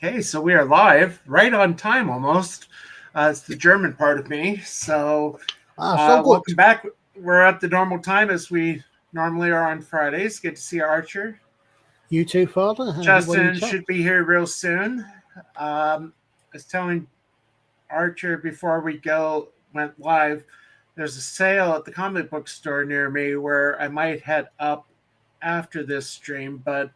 Okay, so we are live, right on time almost. It's the German part of me. So, So good. welcome back. We're at the normal time as we normally are on Fridays. Good to see Archer. You too, Father. And everybody in Justin chat. should be here real soon. I was telling Archer before we went live. There's a sale at the comic book store near me where I might head up after this stream, but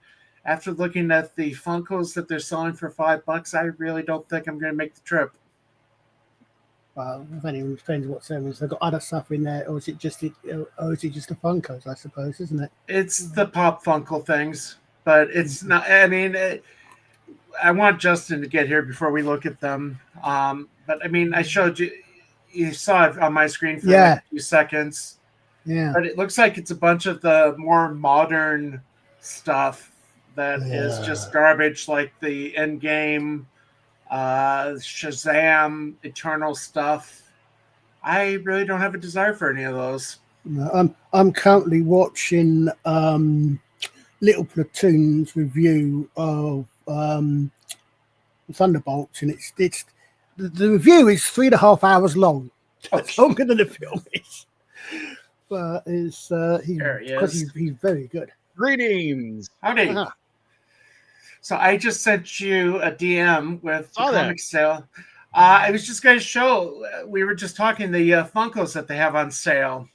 after looking at the Funkos that they're selling for $5, I really don't think I'm going to make the trip. If anyone depends what sermons they've got other stuff in there, or is it just the Funkos? I suppose, isn't it? It's the Pop Funko things, but it's not. I mean, I want Justin to get here before we look at them. But I mean, I showed you. You saw it on my screen for like a few seconds. Yeah. But it looks like it's a bunch of the more modern stuff that is just garbage, like the Endgame, Shazam, Eternal stuff. I really don't have a desire for any of those. No, I'm currently watching Little Platoon's review of Thunderbolts, and it's the review is 3.5 hours long. It's longer than the film is. But he's very good. Greetings. Howdy. Uh-huh. So I just sent you a DM with the comic sale. I was just going to show, we were just talking the Funkos that they have on sale.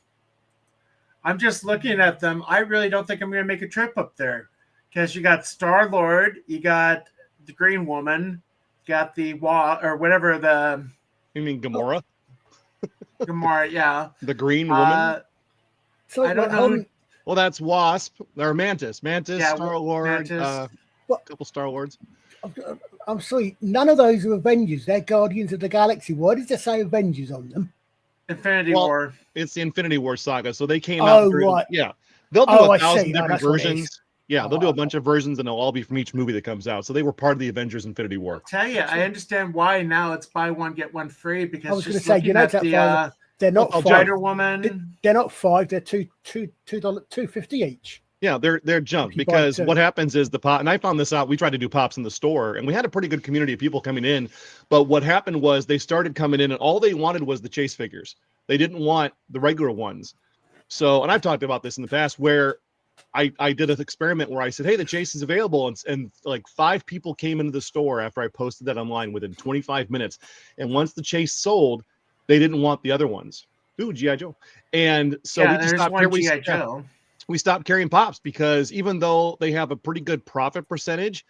I'm just looking at them. I really don't think I'm going to make a trip up there because you got Star-Lord, you got the Green Woman, you got the or whatever the... You mean Gamora? Gamora, yeah. The Green Woman? So I don't know. Well, that's Wasp or Mantis. Mantis, Star-Lord, a couple Star-Lords. I'm sorry, none of those are Avengers. They're Guardians of the Galaxy. Why does it say Avengers on them? Infinity War. It's the Infinity War saga. So they came out. Right. Yeah. They'll do 1,000 different versions. Yeah, they'll do a bunch of versions, and they'll all be from each movie that comes out. So they were part of the Avengers Infinity War. I'll tell you, I understand why now it's buy one, get one free, because I was going to say, they're not Spider Woman. They're not $5, they're $2.50 each. Yeah, they're junk because what happens is the pop, and I found this out. We tried to do pops in the store, and we had a pretty good community of people coming in. But what happened was they started coming in, and all they wanted was the chase figures. They didn't want the regular ones. So, and I've talked about this in the past, where I did an experiment where I said, "Hey, the chase is available," and like 5 people came into the store after I posted that online within 25 minutes. And once the chase sold, they didn't want the other ones. Ooh, G.I. Joe. And so we just stopped here. G.I. Joe. We stopped carrying pops because even though they have a pretty good profit percentage,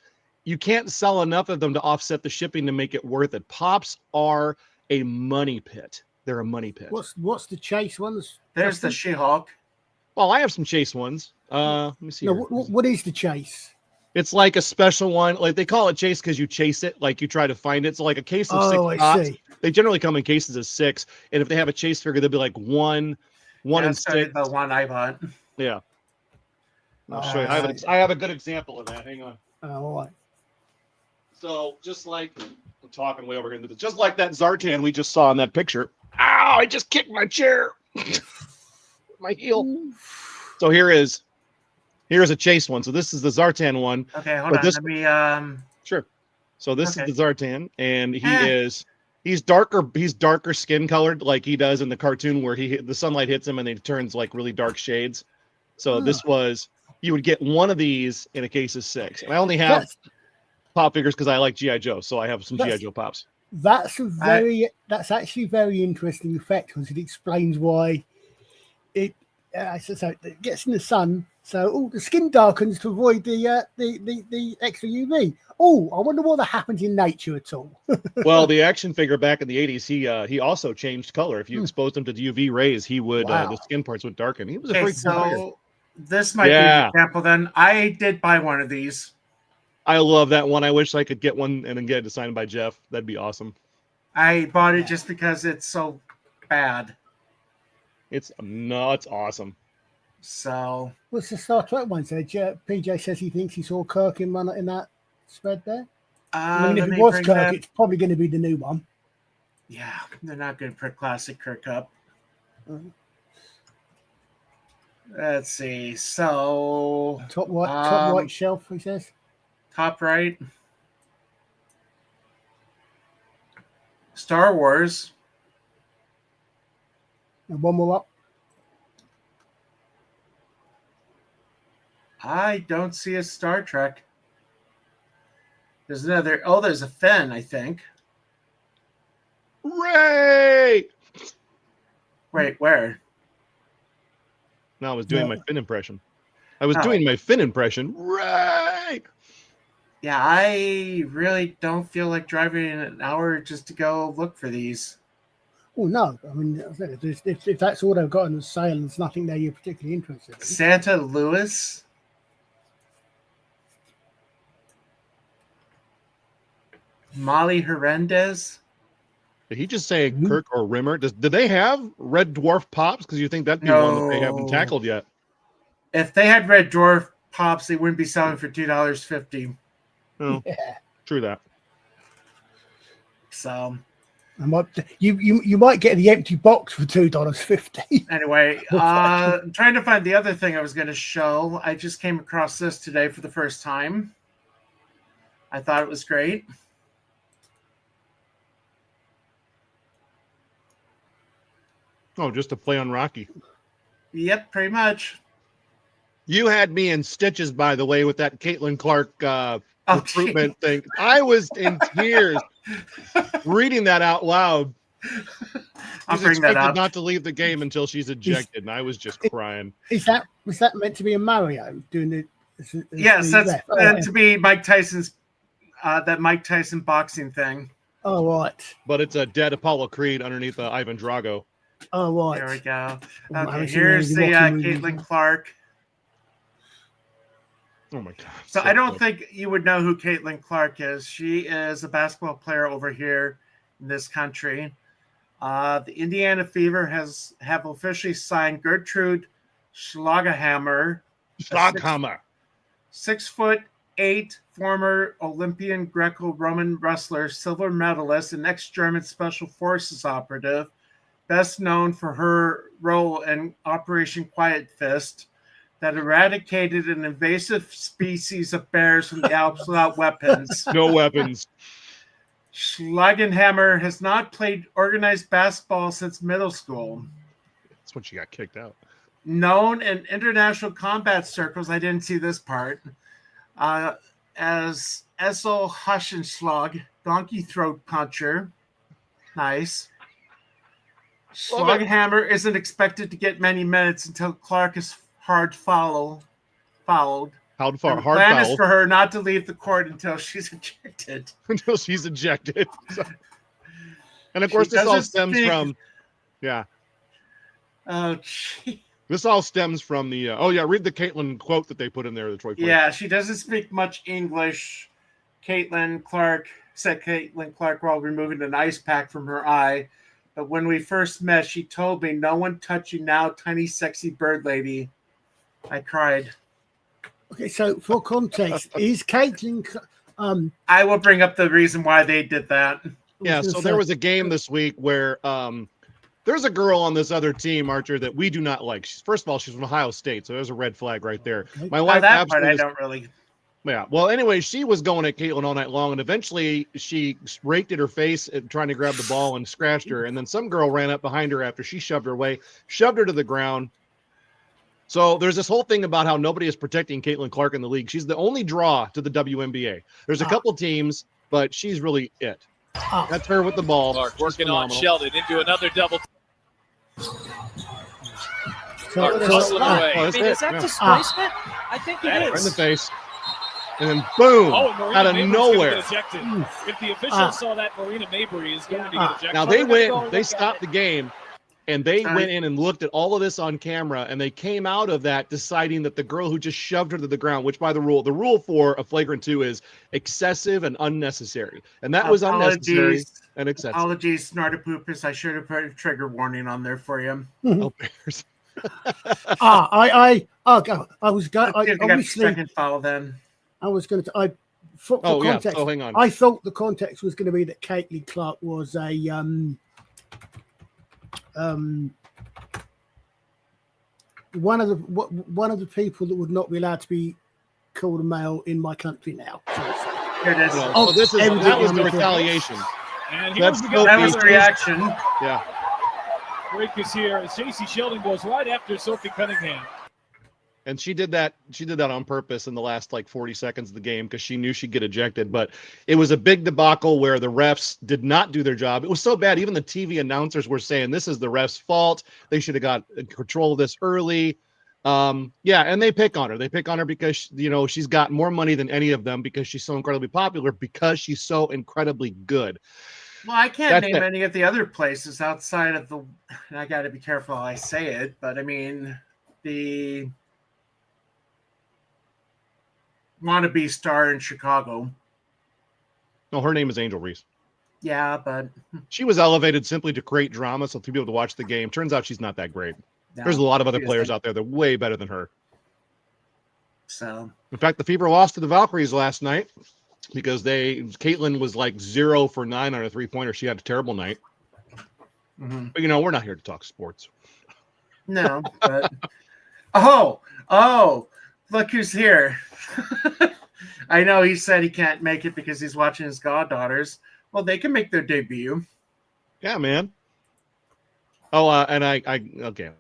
you can't sell enough of them to offset the shipping to make it worth it. Pops are a money pit. They're a money pit. What's the chase ones? There's the She-Hulk. Well, I have some chase ones. Let me see. No, what is the chase? It's like a special one. Like they call it chase because you chase it, like you try to find it. So like a case of 6 pops. They generally come in cases of 6, and if they have a chase figure, they'll be like one and 6. The one I bought. Yeah. I'll show you. I have a good example of that. Hang on. All right. So just like I'm talking way over here, just like that Zartan we just saw in that picture. Ow! I just kicked my chair. My heel. So here's a chase one. So this is the Zartan one. Okay, hold on. Let me Sure. So this is the Zartan, and he's darker skin colored like he does in the cartoon where the sunlight hits him and he turns like really dark shades. So this was, you would get one of these in a case of 6. And I only have pop figures because I like G.I. Joe. So I have some G.I. Joe pops. That's actually very interesting effect because it explains why it gets in the sun. So the skin darkens to avoid the extra UV. Oh, I wonder what that happens in nature at all. Well, the action figure back in the 80s, he also changed color. If you exposed him to the UV rays, he would the skin parts would darken. He was a pretty cool figure. This might be an example then. I did buy one of these. I love that one. I wish I could get one and then get it signed by Jeff. That'd be awesome. I bought it just because it's so bad. It's awesome. So what's the Star Trek one? So PJ says he thinks he saw Kirk in that spread there. I mean, if it was Kirk, it's probably going to be the new one. Yeah, they're not going to put classic Kirk up. Let's see. So top white shelf, he says. Top right. Star Wars. And one more up. I don't see a Star Trek. There's another. Oh, there's a Finn, I think. Ray! Wait, where? No, I was doing my Finn impression. Ray! Yeah, I really don't feel like driving an hour just to go look for these. Oh, no. I mean, if that's all they've got on the sale and there's nothing there you're particularly interested in. Santa Louis. Molly Hernandez. Did he just say Kirk or Rimmer? Do they have Red Dwarf Pops? Because you think that'd be one that they haven't tackled yet. If they had Red Dwarf Pops, they wouldn't be selling for $2.50. Oh, yeah. True that. So you might get the empty box for $2.50. Anyway, I'm trying to find the other thing I was going to show. I just came across this today for the first time. I thought it was great. Oh, just a play on Rocky. Yep, pretty much. You had me in stitches, by the way, with that Caitlin Clark recruitment thing. I was in tears reading that out loud. I'll bring that up. Not to leave the game until she's ejected, and I was just crying. Was that meant to be a Mario doing the? Yes, that's meant to be Mike Tyson's that Mike Tyson boxing thing. Oh right. But it's a dead Apollo Creed underneath Ivan Drago. Oh right. There we go. Okay, here's the Caitlin Clark. Oh my God. So I don't think you would know who Caitlin Clark is. She is a basketball player over here in this country. The Indiana Fever have officially signed Gertrude Schlagerhammer. 6'8" former Olympian Greco-Roman wrestler, silver medalist, and ex-German Special Forces operative, best known for her role in Operation Quiet Fist, that eradicated an invasive species of bears from the Alps without weapons. No weapons. Schlagenhammer has not played organized basketball since middle school. That's when she got kicked out. Known in international combat circles, I didn't see this part, as Essel Huschenschlag, donkey throat puncher. Nice. Schlagenhammer isn't expected to get many minutes until Clark is hard fouled. Hard The foul. plan is for her not to leave the court until she's ejected. Until she's ejected. And of course, this all stems from, yeah. Oh, gee. This all stems from the, read the Caitlin quote that they put in there. The Troy. Yeah, she doesn't speak much English. Caitlin Clark while removing an ice pack from her eye. But when we first met, she told me, "No one touch you now, tiny, sexy bird lady." I cried. Okay, so for context, is Caitlin... I will bring up the reason why they did that. Yeah, so there was a game this week where there's a girl on this other team, Archer, that we do not like. First of all, she's from Ohio State, so there's a red flag right there. Okay. My wife that part I don't really... Yeah, well, anyway, she was going at Caitlin all night long, and eventually she raked at her face and trying to grab the ball and scratched her, and then some girl ran up behind her after she shoved her away, shoved her to the ground. So there's this whole thing about how nobody is protecting Caitlin Clark in the league. She's the only draw to the WNBA. There's a couple teams, but she's really it. That's her with the ball. Clark working on Sheldon into another double. Clark hustling away. I mean, is that displacement? I think it is. Right in the face. And then boom, out of nowhere. If the officials saw that, Marina Mabry is going to get ejected. Now they stopped the game, and they went in and looked at all of this on camera, and they came out of that deciding that the girl who just shoved her to the ground, which by the rule for a flagrant 2 is excessive and unnecessary. And that was unnecessary and excessive. Apologies, Snartapoopus. I should have put a trigger warning on there for you. Oh, Bears. I was going. Obviously, second foul then. I was going to. For context, Oh, hang on. I thought the context was going to be that Caitlin Clark was a one of the people that would not be allowed to be called a male in my country now. Here it is. That was the retaliation. And that was the reaction. Yeah. Break is here as J.C. Sheldon goes right after Sophie Cunningham. And she did that on purpose in the last 40 seconds of the game because she knew she'd get ejected. But it was a big debacle where the refs did not do their job. It was so bad. Even the TV announcers were saying this is the refs' fault. They should have got control of this early. And they pick on her. They pick on her because she's got more money than any of them because she's so incredibly popular, because she's so incredibly good. Well, I can't name any of the other places outside of and I got to be careful how I say it, but I mean the wannabe star in Chicago. No, her name is Angel Reese. Yeah, but she was elevated simply to create drama so to be able to watch the game. Turns out she's not that great. No, there's a lot of other players out there that are way better than her. So, in fact, the Fever lost to the Valkyries last night because Caitlin was 0 for 9 on a 3-pointer. She had a terrible night. Mm-hmm. But we're not here to talk sports. No, but oh, look who's here. I know he said he can't make it because he's watching his goddaughters. Well, they can make their debut. Yeah, man. Oh, and I okay.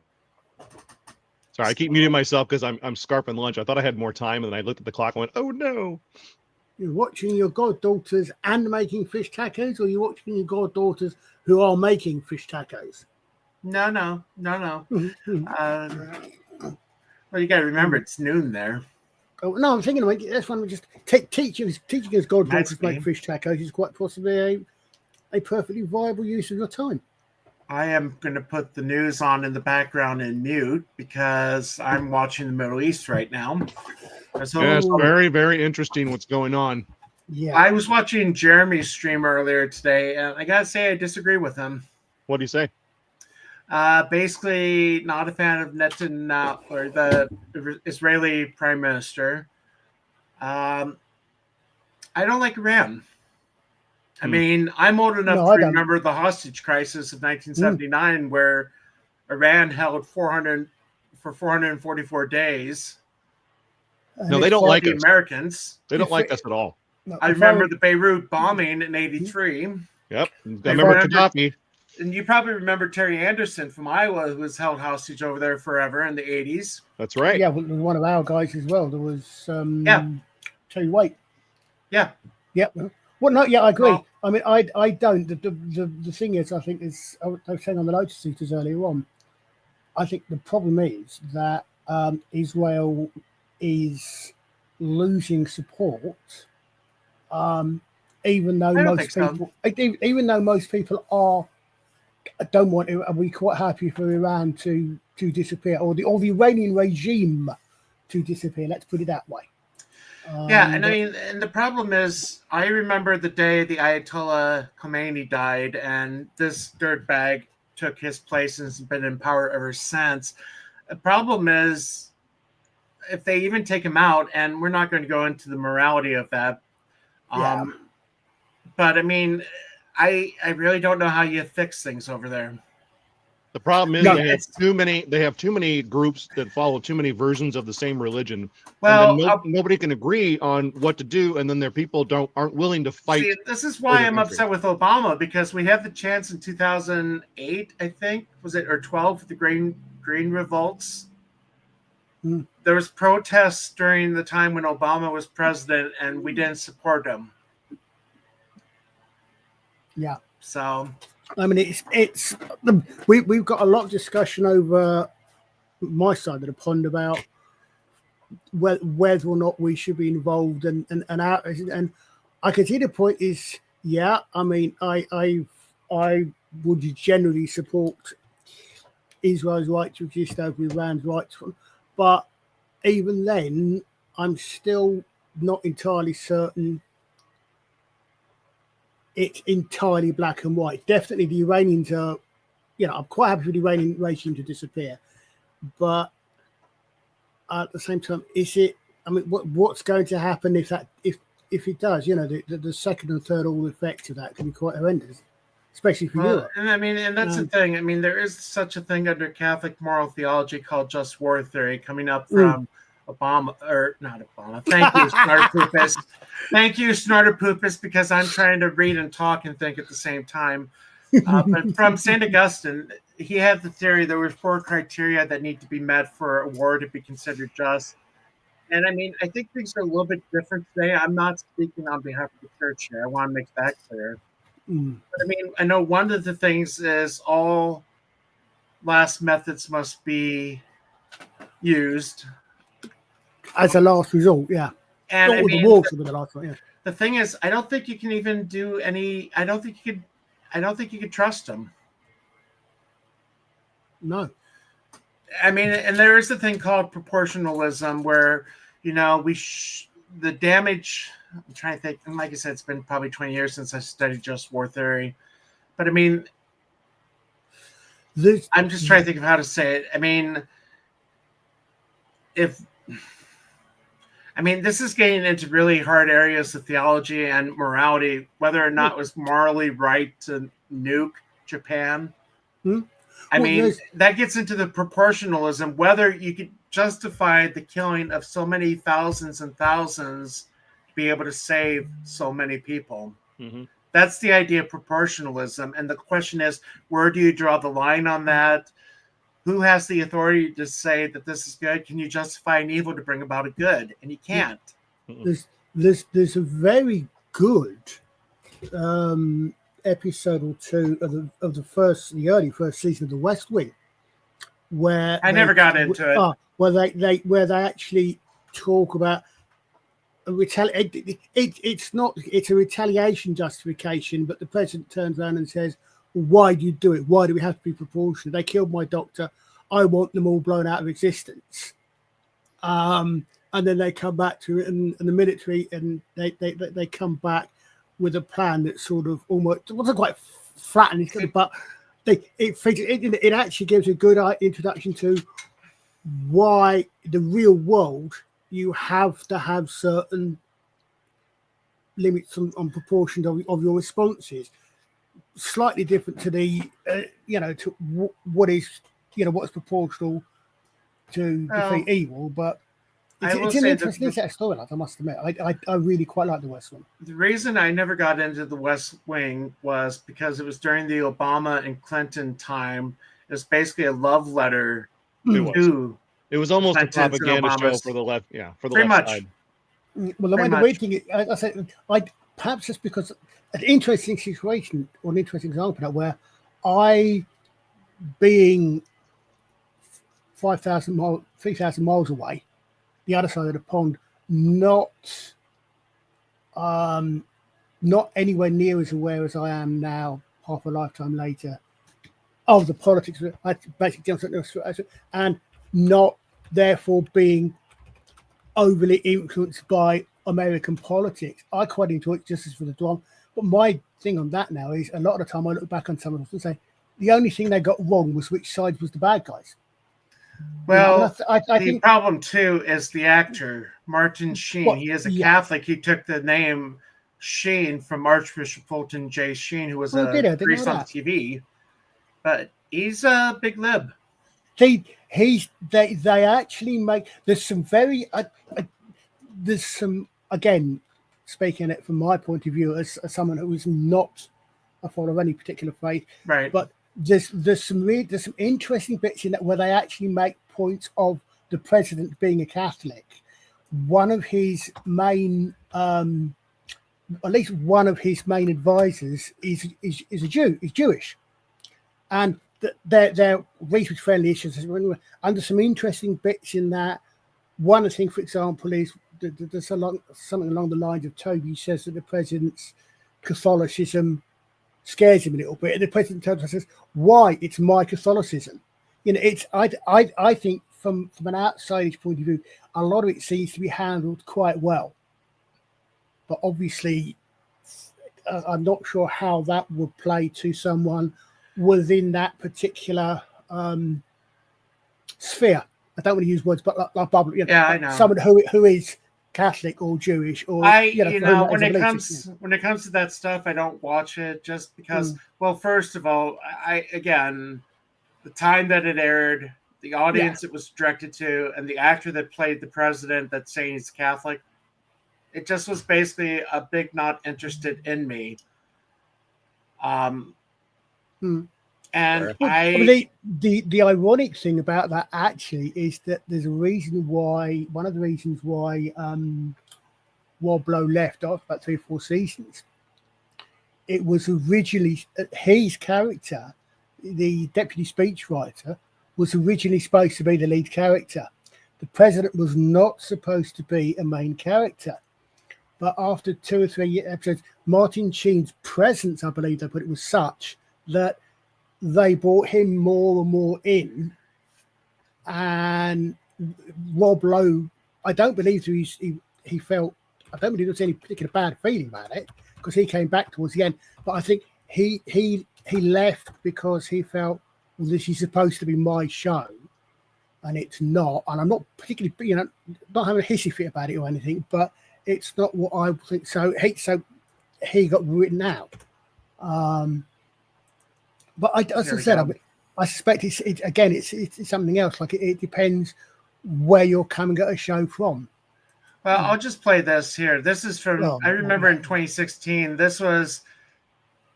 Sorry, I keep muting myself because I'm scarfing lunch. I thought I had more time, and then I looked at the clock and went, "Oh no!" You're watching your goddaughters and making fish tacos, or you're watching your goddaughters who are making fish tacos? No. Well, you got to remember it's noon there. Oh, no, I'm thinking that's one. Just teaching his goddaughters to make fish tacos is quite possibly a perfectly viable use of your time. I am going to put the news on in the background and mute because I'm watching the Middle East right now. So, it's very, very interesting what's going on. Yeah, I was watching Jeremy's stream earlier today, and I gotta say I disagree with him. What do you say? Basically, not a fan of Netanyahu or the Israeli prime minister. I don't like Iran. I mean, I'm old enough to remember the hostage crisis of 1979, where Iran held 444 days. No, they don't like the us. Americans. They don't like us at all. I remember the Beirut bombing in '83. Yep, I remember Gaddafi. And you probably remember Terry Anderson from Iowa, who was held hostage over there forever in the '80s. That's right. Yeah, one of our guys as well. There was Terry White. Yeah. Yep. Well, no, yeah, I agree. Well, I mean, I don't. The thing is, I think is I was saying on the Lotus Suitors earlier on. I think the problem is that Israel is losing support, even though most people don't want it. Are we quite happy for Iran to disappear, or the Iranian regime to disappear? Let's put it that way. And I mean, and the problem is, I remember the day the Ayatollah Khomeini died, and this dirtbag took his place and has been in power ever since. The problem is, if they even take him out, and we're not going to go into the morality of that, but I mean, I really don't know how you fix things over there. The problem is they have too many groups that follow too many versions of the same religion. Well, nobody can agree on what to do, and then their people aren't willing to fight. See, this is why I'm upset with Obama, because we had the chance in 2008, I think, was it, or 12, the Green revolts. There was protests during the time when Obama was president, and we didn't support him. Yeah. So, I mean, we've got a lot of discussion over my side of the pond about whether or not we should be involved, and I can see the point is, I mean, I would generally support Israel's right to exist over Iran's right to, but even then, I'm still not entirely certain it's entirely black and white. Definitely the Iranians are, I'm quite happy for the Iranian regime to disappear. But at the same time, what's going to happen if it does? The second and third order effects of that can be quite horrendous, especially for Europe. And I mean, and that's the thing. I mean, there is such a thing under Catholic moral theology called just war theory coming up from Obama, or not Obama. Thank you, Snarterpoopus. Thank you, Snarterpoopus, because I'm trying to read and talk and think at the same time. But from St. Augustine, he had the theory there were 4 criteria that need to be met for a war to be considered just. And I mean, I think things are a little bit different today. I'm not speaking on behalf of the church here. I want to make that clear. But I mean, I know one of the things is all last methods must be used as a last resort. Yeah, and I mean, the war should be the last one. Yeah. The thing is, I don't think you can even do any. I don't think you could trust them. No. I mean, and there is a thing called proportionalism where, the damage. I'm trying to think, and like I said, it's been probably 20 years since I studied just war theory, but I mean, I'm just trying to think of how to say it. I mean, this is getting into really hard areas of theology and morality, whether or not it was morally right to nuke Japan. That gets into the proportionalism, whether you could justify the killing of so many thousands and thousands to be able to save so many people. Mm-hmm. That's the idea of proportionalism. And the question is, where do you draw the line on that? Who has the authority to say that this is good? Can you justify an evil to bring about a good? And you can't. There's a very good episode or two of the early first season of The West Wing, where I never got into it. Where they actually talk about it's a retaliation justification, but the president turns around and says, well, why do you do it? Why do we have to be proportionate? They killed my doctor. I want them all blown out of existence. And then they come back to it, and the military, and they come back with a plan that sort of almost wasn't quite flattened, but it actually gives a good introduction to why the real world you have to have certain limits on proportion of your responses. Slightly different to the to what is what's proportional to defeat evil, but it's an interesting set of storylines. I must admit, I really quite like the West Wing. The reason I never got into the West Wing was because it was during the Obama and Clinton time. It was basically a love letter to. It was almost a propaganda show for the left. Yeah, for the left side. Well, the weird thing is, I said, perhaps it's because an interesting situation or an interesting example where I, being 3,000 miles away, the other side of the pond, not anywhere near as aware as I am now, half a lifetime later, of the politics, and not therefore being overly influenced by American politics. I quite enjoy it just as for the drama. But my thing on that now is a lot of the time I look back on someone else and say the only thing they got wrong was which side was the bad guys. Well, I think the problem too is the actor Martin Sheen. He is a Catholic. He took the name Sheen from Archbishop Fulton J. Sheen, who was a priest on TV. But he's a big lib. They actually make there's some again, speaking it from my point of view as someone who is not a follower of any particular faith, right? But there's some interesting bits in that where they actually make points of the president being a Catholic. One of his main, at least one of his main advisors is a Jew, is Jewish, and they're research friendly issues under some interesting bits in that. One of the things, for example, is there's something along the lines of Toby says that the president's Catholicism scares him a little bit, and the president tells us, "Why? It's my Catholicism." It's I think from an outsider's point of view, a lot of it seems to be handled quite well, but obviously, I'm not sure how that would play to someone within that particular sphere. I don't want to use words, but like Bible, I know someone who is Catholic or Jewish, or when it comes to that stuff, I don't watch it just because. Well, first of all, the time that it aired the audience it was directed to, and the actor that played the president that's saying he's Catholic. It just was basically a big not interested in me. And the ironic thing about that actually is that there's a reason why, one of the reasons why Rob Lowe left after about 3 or 4 seasons. It was originally his character, the deputy speechwriter, was originally supposed to be the lead character. The president was not supposed to be a main character. But after 2 or 3 episodes, Martin Sheen's presence, I believe they put it, was such that they brought him more and more in. And Rob Lowe, I don't believe he felt, I don't believe there was any particular bad feeling about it, because he came back towards the end. But I think he left because he felt, well, this is supposed to be my show, and it's not. And I'm not particularly, not having a hissy fit about it or anything, but it's not what I think. So he got written out. But as I said, I suspect it's something else. Like it depends where you're coming at a show from. Well, I'll just play this here. This is from, I remember in 2016, this was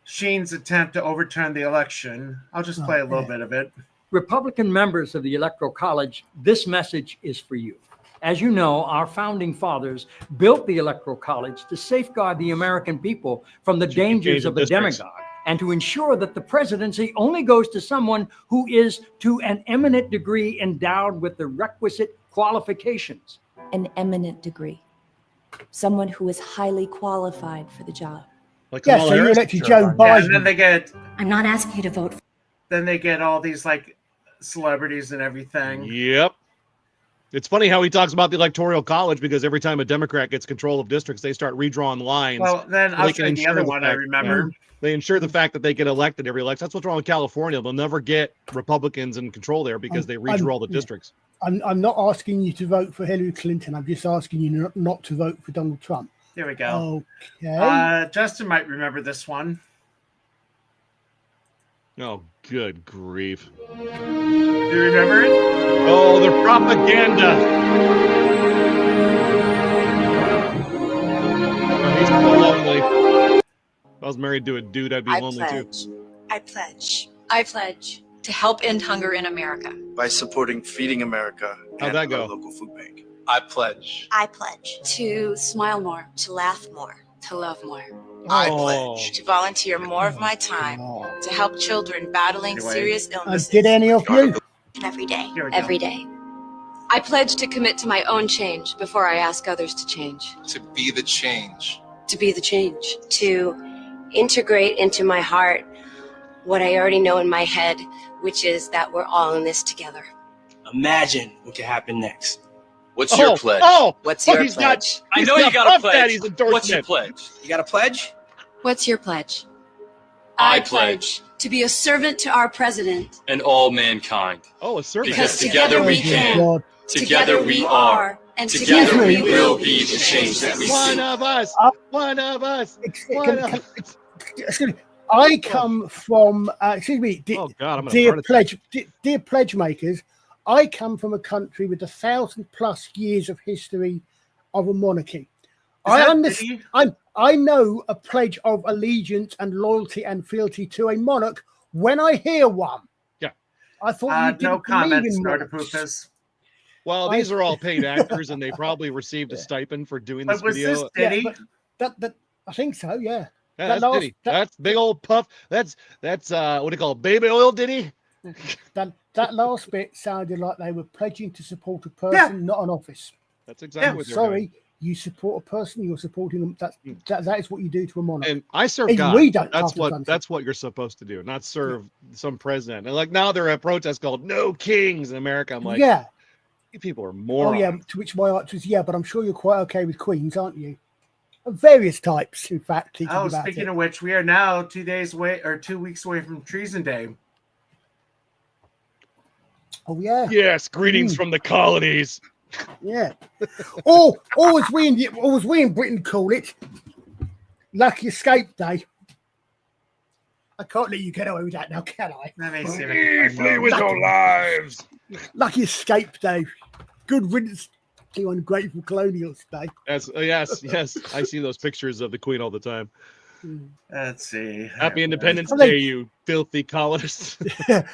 Sheen's attempt to overturn the election. I'll just play a little bit of it. Republican members of the Electoral College, this message is for you. As you know, our founding fathers built the Electoral College to safeguard the American people from the dangers of the demagogue and to ensure that the presidency only goes to someone who is to an eminent degree endowed with the requisite qualifications. An eminent degree. Someone who is highly qualified for the job. Like so you elected Joe Biden. Yeah, and then they get... I'm not asking you to vote. Then they get all these, like, celebrities and everything. Yep. It's funny how he talks about the Electoral College, because every time a Democrat gets control of districts, they start redrawing lines. Well, then I'll say the other one I remember. They ensure the fact that they get elected every election. That's what's wrong with California. They'll never get Republicans in control there because they redraw all the districts. I'm not asking you to vote for Hillary Clinton. I'm just asking you not to vote for Donald Trump. There we go. Okay. Justin might remember this one. Oh, good grief. Do you remember it? Oh, the propaganda. Oh, he's so lonely. If I was married to a dude, I'd be lonely too. I pledge to help end hunger in America. By supporting Feeding America and our local food bank. I pledge To smile more, to laugh more, to love more. I pledge To volunteer more of my time to help children battling serious illnesses. Did any of you? Every day. I pledge to commit to my own change before I ask others to change. to be the change. To be the change. To integrate into my heart what I already know in my head, which is that we're all in this together. Imagine what could happen next. What's your pledge? What's your pledge? I know you got a pledge. Daddy's What's your pledge? You got a pledge? What's your pledge? I pledge to be a servant to our president. and all mankind. Oh, a servant. Because together we can, God. together we are, and together we will be the change that we One seek. of us. One of us. Excuse me. I come from, excuse me, Oh, God, I'm dear pledge makers. I come from a country with 1,000+ years of history of a monarchy. I understand. I know a pledge of allegiance and loyalty and fealty to a monarch when I hear one. Yeah. I thought you didn't no comments, believe in monarchs. Nordapoopas. Well, these are all paid actors, and they probably received a stipend for doing this But was video. this Diddy? That I think so. Yeah. Yeah, that's Diddy. That's big old puff. That's what do you call it? Baby oil, Diddy? That last bit sounded like they were pledging to support a person, not an office. That's exactly what they're doing. You support a person, you're supporting them. That is what you do to a monarch. And I serve Even God. we don't That's what you're supposed to do, not serve some president. And like now they're at protests called "No Kings" in America. I'm like, yeah, you people are morons. Oh yeah. To which my answer is but I'm sure you're quite okay with queens, aren't you? Of various types, in fact. Speaking of which, we are now 2 weeks away from Treason Day. Oh yeah. Yes, greetings from the colonies. Yeah. or as we in Britain call it, Lucky Escape Day. I can't let you get away with that now, can I? Let me see. Flee with your lives. Lucky escape, Dave. Good riddance to you ungrateful colonials, Dave. Yes. I see those pictures of the Queen all the time. Let's see. Happy Independence Day, you filthy colonists. The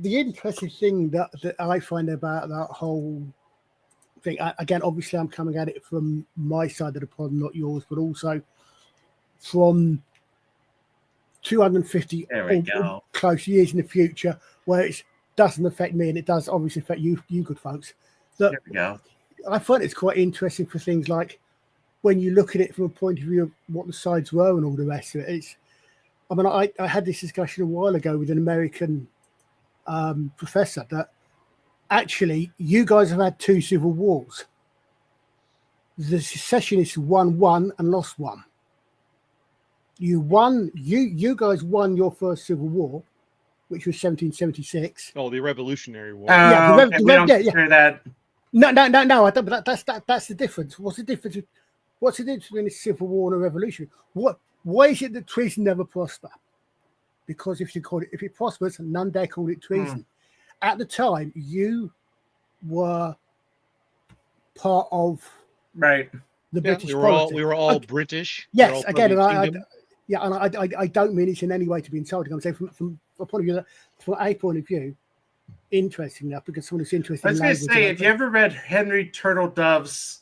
interesting thing that I find about that whole thing, again, obviously I'm coming at it from my side of the problem, not yours, but also from 250 or close years in the future, where it doesn't affect me and it does obviously affect you good folks. That there we go. I find it's quite interesting for things like when you look at it from a point of view of what the sides were and all the rest of it. I had this discussion a while ago with an American professor that actually you guys have had 2 civil wars. The secessionists won one and lost one. You guys won your first civil war, which was 1776. Oh, the Revolutionary War. That. No, I don't. But that's the difference. What's the difference between a civil war and a revolution? Why is it that treason never prosper? Because if it prospers, none dare call it treason. At the time, you were part of the British. We were all British. Yes, again, and I don't mean it in any way to be insulting. I'm saying from a point of view, from a point of view, interesting enough because someone who's interested. I was going to say, if you ever read Henry Turtledove's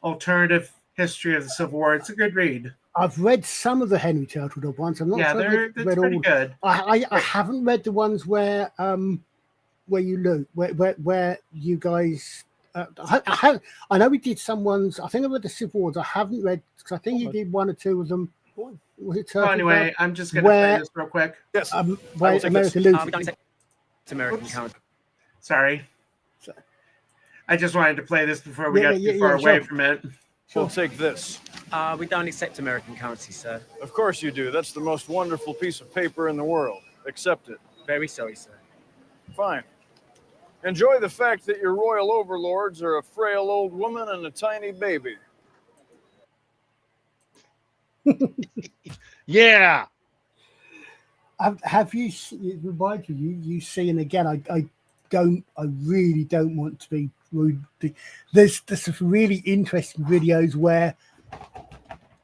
alternative history of the Civil War, it's a good read. I've read some of the Henry Turtledove ones. I'm not sure they're pretty good. I haven't read the ones where you loot, where you guys. I know we did some ones. I think I read the Civil Wars. I haven't read because I think you did 1 or 2 of them. Was it anyway, I'm just going to play this real quick. Yes. Where America loses. It's American country. Sorry. I just wanted to play this before we got too far away from it. We'll take this. We don't accept American currency, sir. Of course you do. That's the most wonderful piece of paper in the world. Accept it. Very sorry, sir. Fine. Enjoy the fact that your royal overlords are a frail old woman and a tiny baby. Yeah. Have you remind you see, and again, I really don't want to be rude. There's some really interesting videos where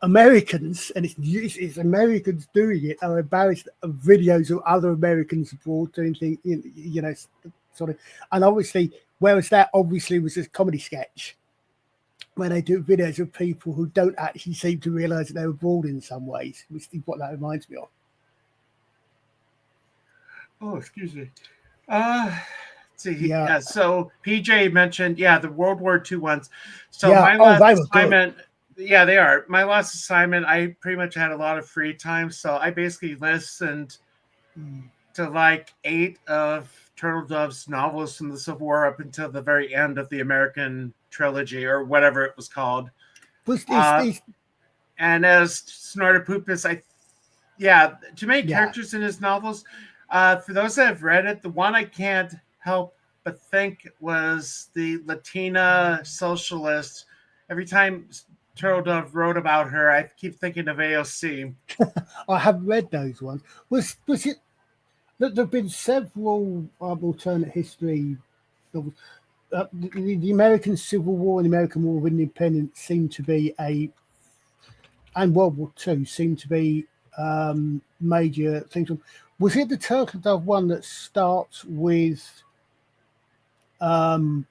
Americans, and it's Americans doing it, are embarrassed of videos of other Americans abroad doing things, sort of, and obviously, whereas that obviously was a comedy sketch, when they do videos of people who don't actually seem to realise that they're abroad in some ways, which is what that reminds me of. Oh, excuse me. Let's see. Yeah. So PJ mentioned, the World War II ones. So my last assignment, they are. My last assignment, I pretty much had a lot of free time, so I basically listened to like 8 of Turtledove's novels from the Civil War up until the very end of the American trilogy or whatever it was called. And as Snortopoopas, too many characters in his novels. For those that have read it, the one I can't help but think was the Latina socialist. Every time Turtledove wrote about her, I keep thinking of AOC. I have read those ones. Was it that there have been several alternate history novels? The American Civil War and the American War of Independence seem to be and World War II seem to be major things. Was it the Turtledove one that starts with that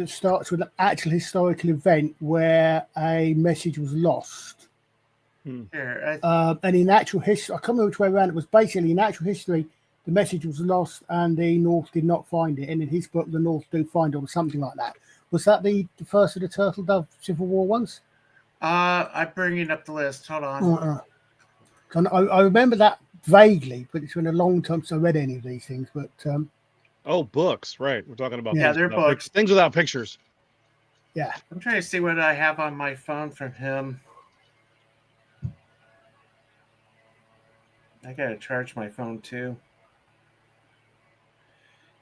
starts with an actual historical event where a message was lost? And in actual history, I can't remember which way around. It was basically in actual history, the message was lost and the North did not find it. And in his book, the North do find it, or something like that. Was that the first of the Turtledove Civil War ones? I'm bringing up the list. Hold on. I remember that vaguely, but it's been a long time since I read any of these things. But books, right? We're talking about they're books. Things without pictures. Yeah, I'm trying to see what I have on my phone from him. I gotta charge my phone too,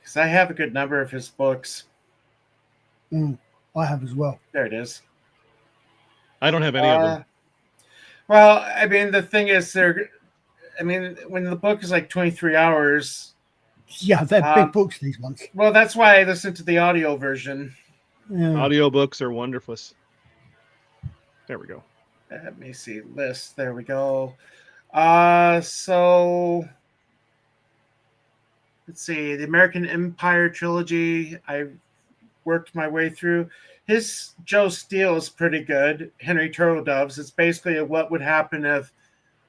because I have a good number of his books. I have as well. There it is. I don't have any of them. Well, I mean, the thing is, when the book is like 23 hours, Yeah, they're big books, these ones. Well, that's why I listened to the audio version. Yeah. Audiobooks are wonderful. There we go. Let me see. List. There we go. So let's see. The American Empire trilogy. I worked my way through. His Joe Steele is pretty good. Henry Turtledoves. It's basically what would happen if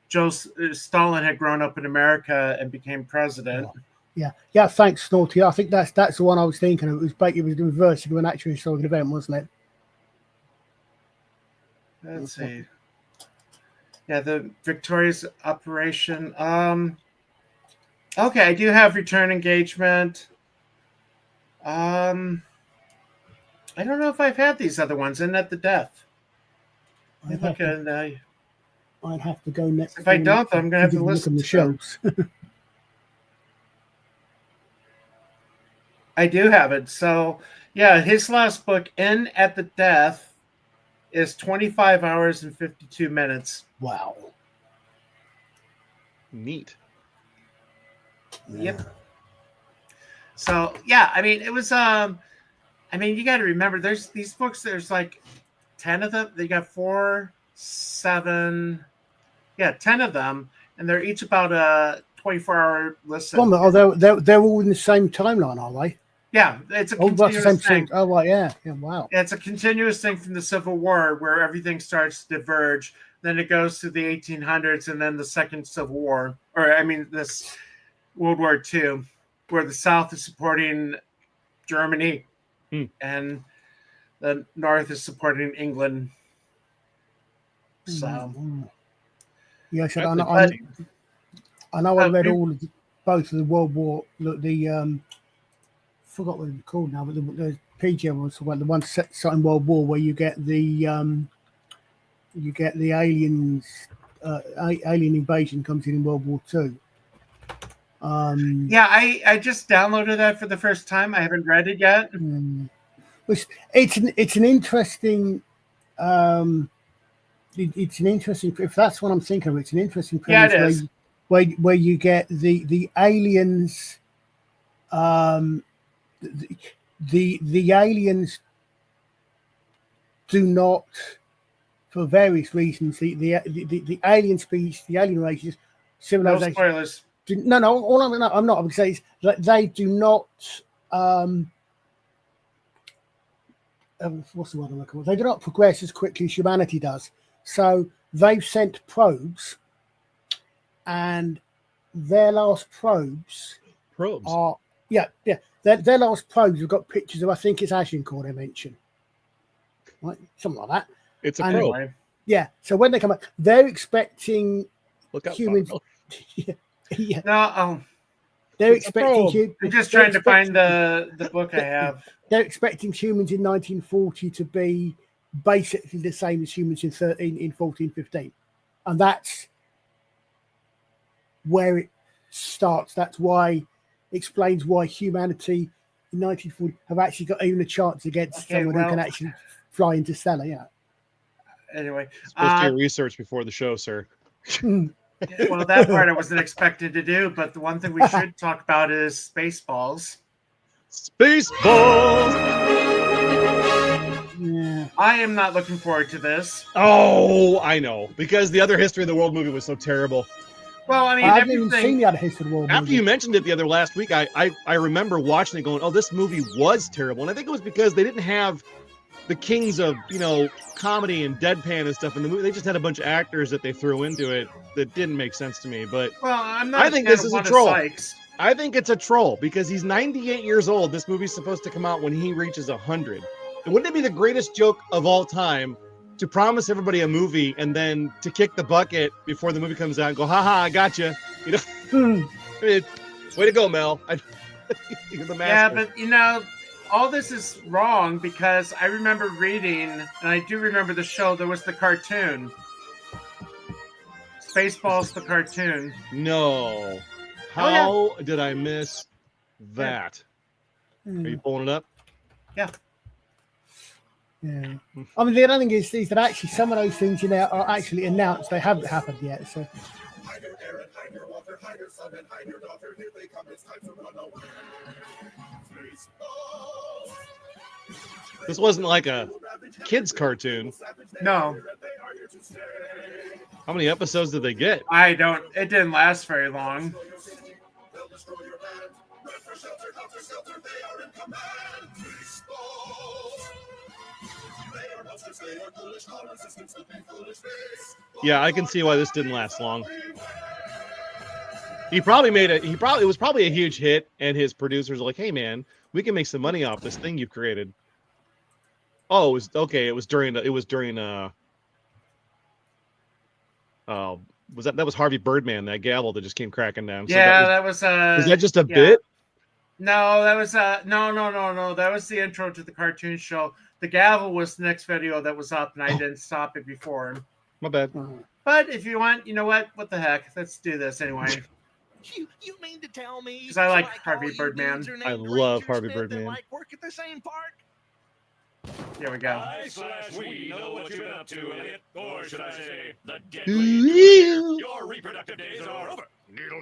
Stalin had grown up in America and became president. Oh, yeah. Thanks, Snorty. I think that's the one I was thinking of. It was the reverse of an actual historical event, wasn't it? Let's see. Yeah, the Victoria's operation. Okay, I do have return engagement. I don't know if I've had these other ones. In at the death. I'd have to go next. If I don't, I'm going to have to listen to the shelves. I do have it. So, yeah, his last book, In at the Death, is 25 hours and 52 minutes. Wow. Neat. Yep. So, yeah, I mean, it was, you got to remember, there's these books, there's like 10 of them. They got 4, 7, 10 of them, and they're each about a 24-hour listen. Well, they're all in the same timeline, are they? Yeah, it's a continuous thing. Oh, right, yeah, wow. Yeah, it's a continuous thing from the Civil War where everything starts to diverge. Then it goes to the 1800s, and then the Second Civil War, this World War II, where the South is supporting Germany and the North is supporting England. So, yes, I know I read both of the World War. Forgot what it was called now, but the PG was the one set in World War where you get the aliens, alien invasion comes in World War II. I just downloaded that for the first time. I haven't read it yet. It's an interesting. It's an interesting. If that's what I'm thinking of, it's an interesting premise. Yeah, it is. Where you get the aliens. The aliens do not, for various reasons, the alien species, the alien races, civilization. No spoilers. No. All I'm not. I'm saying is that they do not. What's the word I'm looking for? They do not progress as quickly as humanity does. So they've sent probes, and their last probes are Their last probes have got pictures of, I think it's Agincourt they mentioned. Right? Something like that. It's a probe. Yeah. So when they come up, they're expecting humans. They're expecting humans. I'm just trying to find the book I have. They're expecting humans in 1940 to be basically the same as humans in 1415. And that's where it starts. That's why explains why humanity in 1940 have actually got even a chance against someone who can actually fly interstellar. Yeah. Anyway, supposed to do research before the show, sir. Well, that part I wasn't expected to do, but the one thing we should talk about is Spaceballs. Spaceballs. Yeah. I am not looking forward to this. Oh, I know, because the other History of the World movie was so terrible. Well, I mean, I haven't even seen the other History of the World After movie. you mentioned it the other last week, I remember watching it going, oh, this movie was terrible. And I think it was because they didn't have the kings of, comedy and deadpan and stuff in the movie. They just had a bunch of actors that they threw into it that didn't make sense to me. But I think this is a troll. I think it's a troll because he's 98 years old. This movie's supposed to come out when he reaches 100. And wouldn't it be the greatest joke of all time to promise everybody a movie and then to kick the bucket before the movie comes out and go, haha, I got you. Way to go, Mel. You're the master. Yeah, but all this is wrong because I remember reading, and I do remember the show, there was the cartoon. Spaceballs, the cartoon. No. How did I miss that? Are you pulling it up? Yeah. Yeah. I mean, the other thing is that actually some of those things are actually announced. They haven't happened yet. So. This wasn't like a kid's cartoon. No. How many episodes did they get? I don't. It didn't last very long. Yeah, I can see why this didn't last long. He probably made it. It was probably a huge hit, and his producers were like, "Hey, man, we can make some money off this thing you've created." Oh, it was okay. It was during. That was Harvey Birdman, that gavel that just came cracking down. So Yeah, was that just a bit? No, that was no. That was the intro to the cartoon show. The gavel was the next video that was up, and I didn't stop it before. My bad. But if you want, you know what? What the heck? Let's do this anyway. You mean to tell me? Because I like Harvey Birdman. I love Harvey Birdman. Like work at the same park? Here we go. We know what you've been up to, Elliot. Or should I say, the dead Your reproductive days are over. Needle.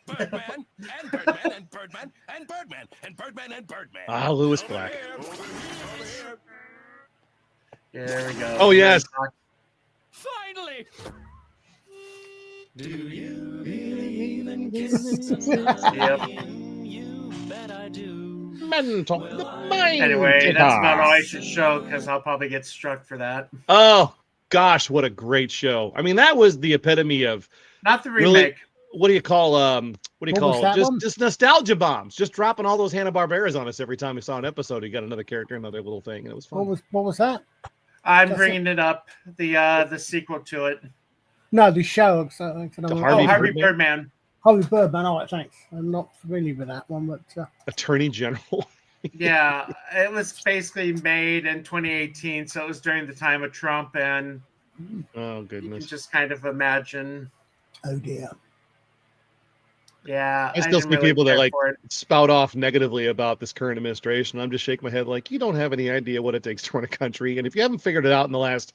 Birdman, and Birdman, and Birdman, and Birdman, and Birdman, and Birdman. Ah, Lewis Black. There we go. Oh, yes. Finally! Do you really even kiss Yep. You bet I do. Mental. Anyway, that's about all I should show because I'll probably get struck for that. Oh, gosh, what a great show. I mean, that was the epitome of not the remake. Really, what do you call just nostalgia bombs, just dropping all those Hanna-Barberas on us every time we saw an episode. You got another character, another little thing, and it was fun. What was that? I'm bringing it up, the sequel to it. No, the show. Harvey Birdman. Harvey Birdman. All right, thanks. I'm not familiar with that one, but Attorney General. Yeah, it was basically made in 2018, so it was during the time of Trump, and oh goodness, you can just kind of imagine. Oh dear. Yeah, I still see people that like spout off negatively about this current administration. I'm just shaking my head like, you don't have any idea what it takes to run a country, and if you haven't figured it out in the last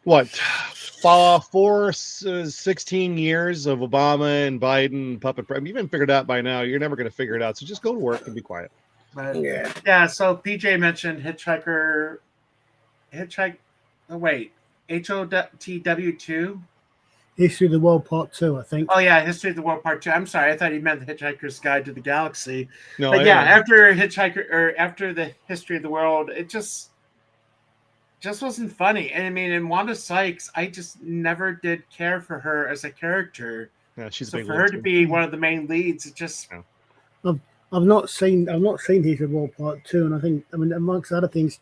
16 years of Obama and Biden puppet, you haven't figured it out by now. You're never going to figure it out. So just go to work and be quiet. But, yeah. So PJ mentioned HOTW 2. History of the World Part 2, I think. Oh yeah, History of the World Part 2. I'm sorry, I thought he meant the Hitchhiker's Guide to the Galaxy. No, but yeah, after the History of the World, it just wasn't funny. And I mean, in Wanda Sykes, I just never did care for her as a character. Yeah, she's so for her to be one of the main leads, it just. Yeah. I've not seen History of the World Part 2, and I think, amongst other things,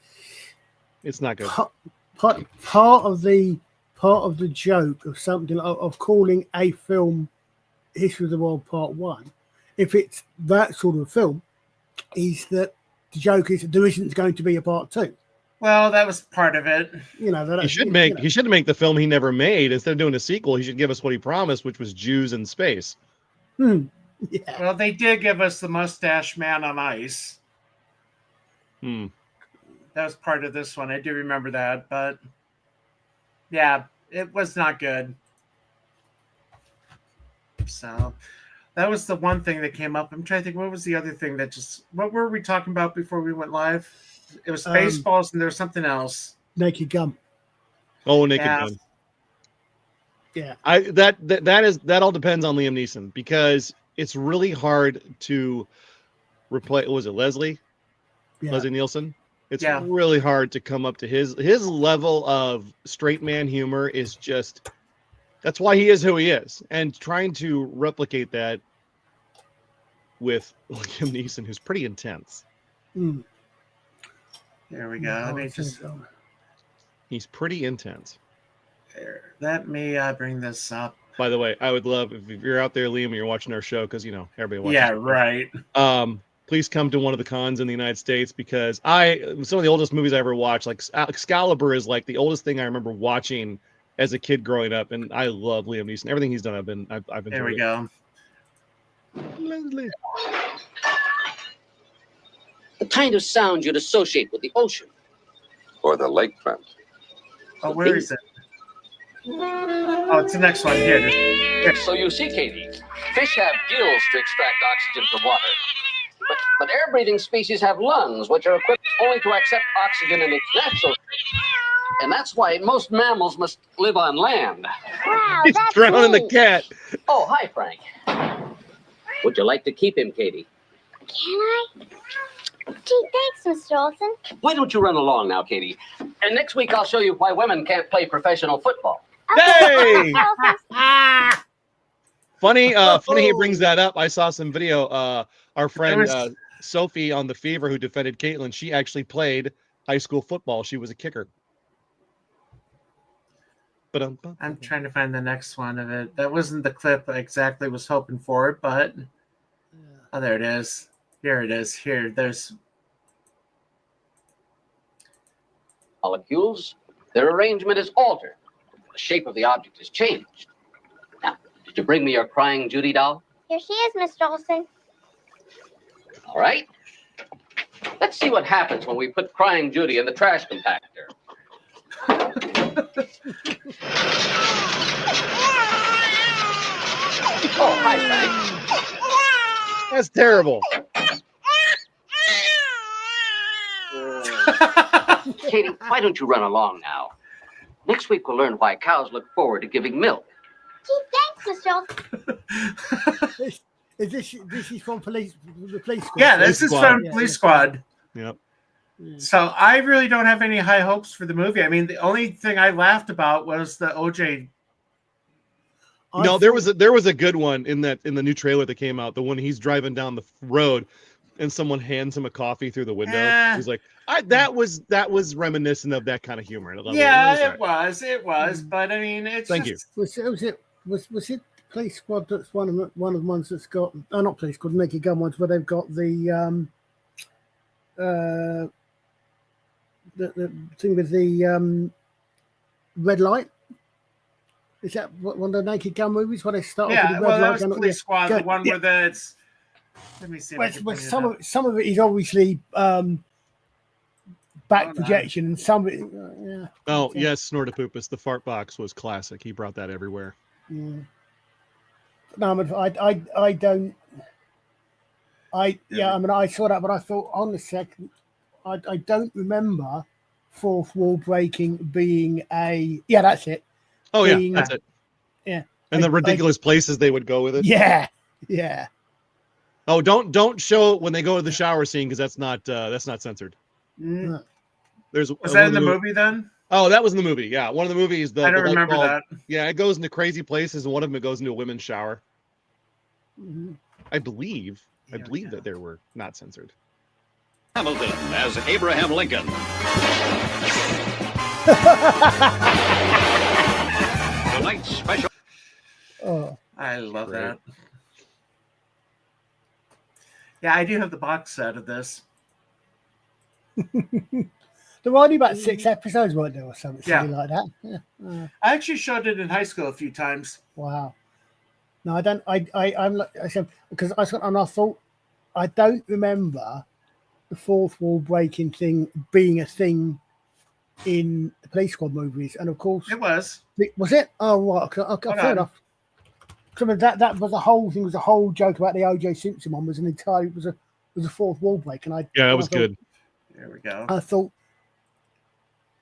it's not good. Part of the joke of something of calling a film History of the World Part 1, if it's that sort of film, is that the joke is that there isn't going to be a Part 2. Well, that was part of it. He should make the film he never made. Instead of doing a sequel, he should give us what he promised, which was Jews in space. Yeah. Well, they did give us the Mustache Man on Ice. That was part of this one. I do remember that, but yeah, it was not good. So that was the one thing that came up. I'm trying to think, what was the other thing what were we talking about before we went live? It was Spaceballs, and there was something else. Naked Gun. Oh, Naked Gun. Yeah. That all depends on Liam Neeson, because it's really hard to replace. Was it Leslie? Yeah. Leslie Nielsen? It's really hard to come up to his level of straight man humor. Is just, that's why he is who he is, and trying to replicate that with Liam Neeson, who's pretty intense. There we go. He's pretty intense. There. Let me bring this up. By the way, I would love if you're out there, Liam, and you're watching our show, because everybody watches. Yeah, right. Please come to one of the cons in the United States, because some of the oldest movies I ever watched, like Excalibur, is like the oldest thing I remember watching as a kid growing up, and I love Liam Neeson. Everything he's done, I've enjoyed. There we go. Leslie. The kind of sound you'd associate with the ocean. Or the lakefront. Oh, where is it? Oh, it's the next one here. So you see, Katie, fish have gills to extract oxygen from water. But air-breathing species have lungs, which are equipped only to accept oxygen in its natural state. And that's why most mammals must live on land. Wow, He's that's drowning the neat. cat. Oh, hi, Frank. Would you like to keep him, Katie? Can I? Gee, thanks, Mr. Olson. Why don't you run along now, Katie? And next week I'll show you why women can't play professional football. Hey! Funny he brings that up. I saw some video. Our friend Sophie on The Fever, who defended Caitlyn, she actually played high school football. She was a kicker. But I'm trying to find the next one of it. That wasn't the clip I exactly was hoping for, but oh, there it is. Here it is. Here, there's Molecules, their arrangement is altered. The shape of the object is changed. Now, did you bring me your crying Judy doll? Here she is, Mr. Olson. All right. Let's see what happens when we put crying Judy in the trash compactor. Oh, hi, Frank. That's terrible. Katie, why don't you run along now? Next week we'll learn why cows look forward to giving milk. Gee, thanks, Mr. Olson. This is from the police squad? Yeah, this is from Police Squad. Yep. So I really don't have any high hopes for the movie. I mean, the only thing I laughed about was the OJ. No, there was a good one in the new trailer that came out. The one he's driving down the road, and someone hands him a coffee through the window. He's like, that was reminiscent of that kind of humor. Yeah, it was. But I mean, it's Thank just, you. Was it Police Squad that's one of the ones that's got not Police Squad, Naked Gun ones where they've got the thing with the red light? Is that one of the Naked Gun movies where they start off with the red light? That was Police Squad, the one where it's. Let me see. Some of it is obviously back projection, and some of it. Oh yes, Snortopoopas. The fart box was classic. He brought that everywhere. Yeah. No, I don't. I mean, I saw that, but I thought on the second, I don't remember fourth wall breaking being a. Yeah, that's it. Oh yeah, that's it. Yeah. And the ridiculous places they would go with it. Yeah, yeah. Oh, don't show when they go to the shower scene because that's not censored. Mm. Was that in the movie then? Oh, that was in the movie. Yeah, one of the movies. I don't remember that. Yeah, it goes into crazy places, and one of them goes into a women's shower. Mm-hmm. I believe that they were not censored. Hamilton as Abraham Lincoln. Tonight's special. Oh, I love that. Yeah, I do have the box set of this. There were only about 6 episodes, weren't there, or something silly like that? Yeah. I actually showed it in high school a few times. Wow. No, I don't. I'm like I said because I thought I don't remember the fourth wall breaking thing being a thing in the Police Squad movies, and of course it was. Was it? Oh, right. Okay, fair enough. That was a whole thing. Was a whole joke about the O.J. Simpson one. Was an entire was a fourth wall break, and that was good. There we go. I thought.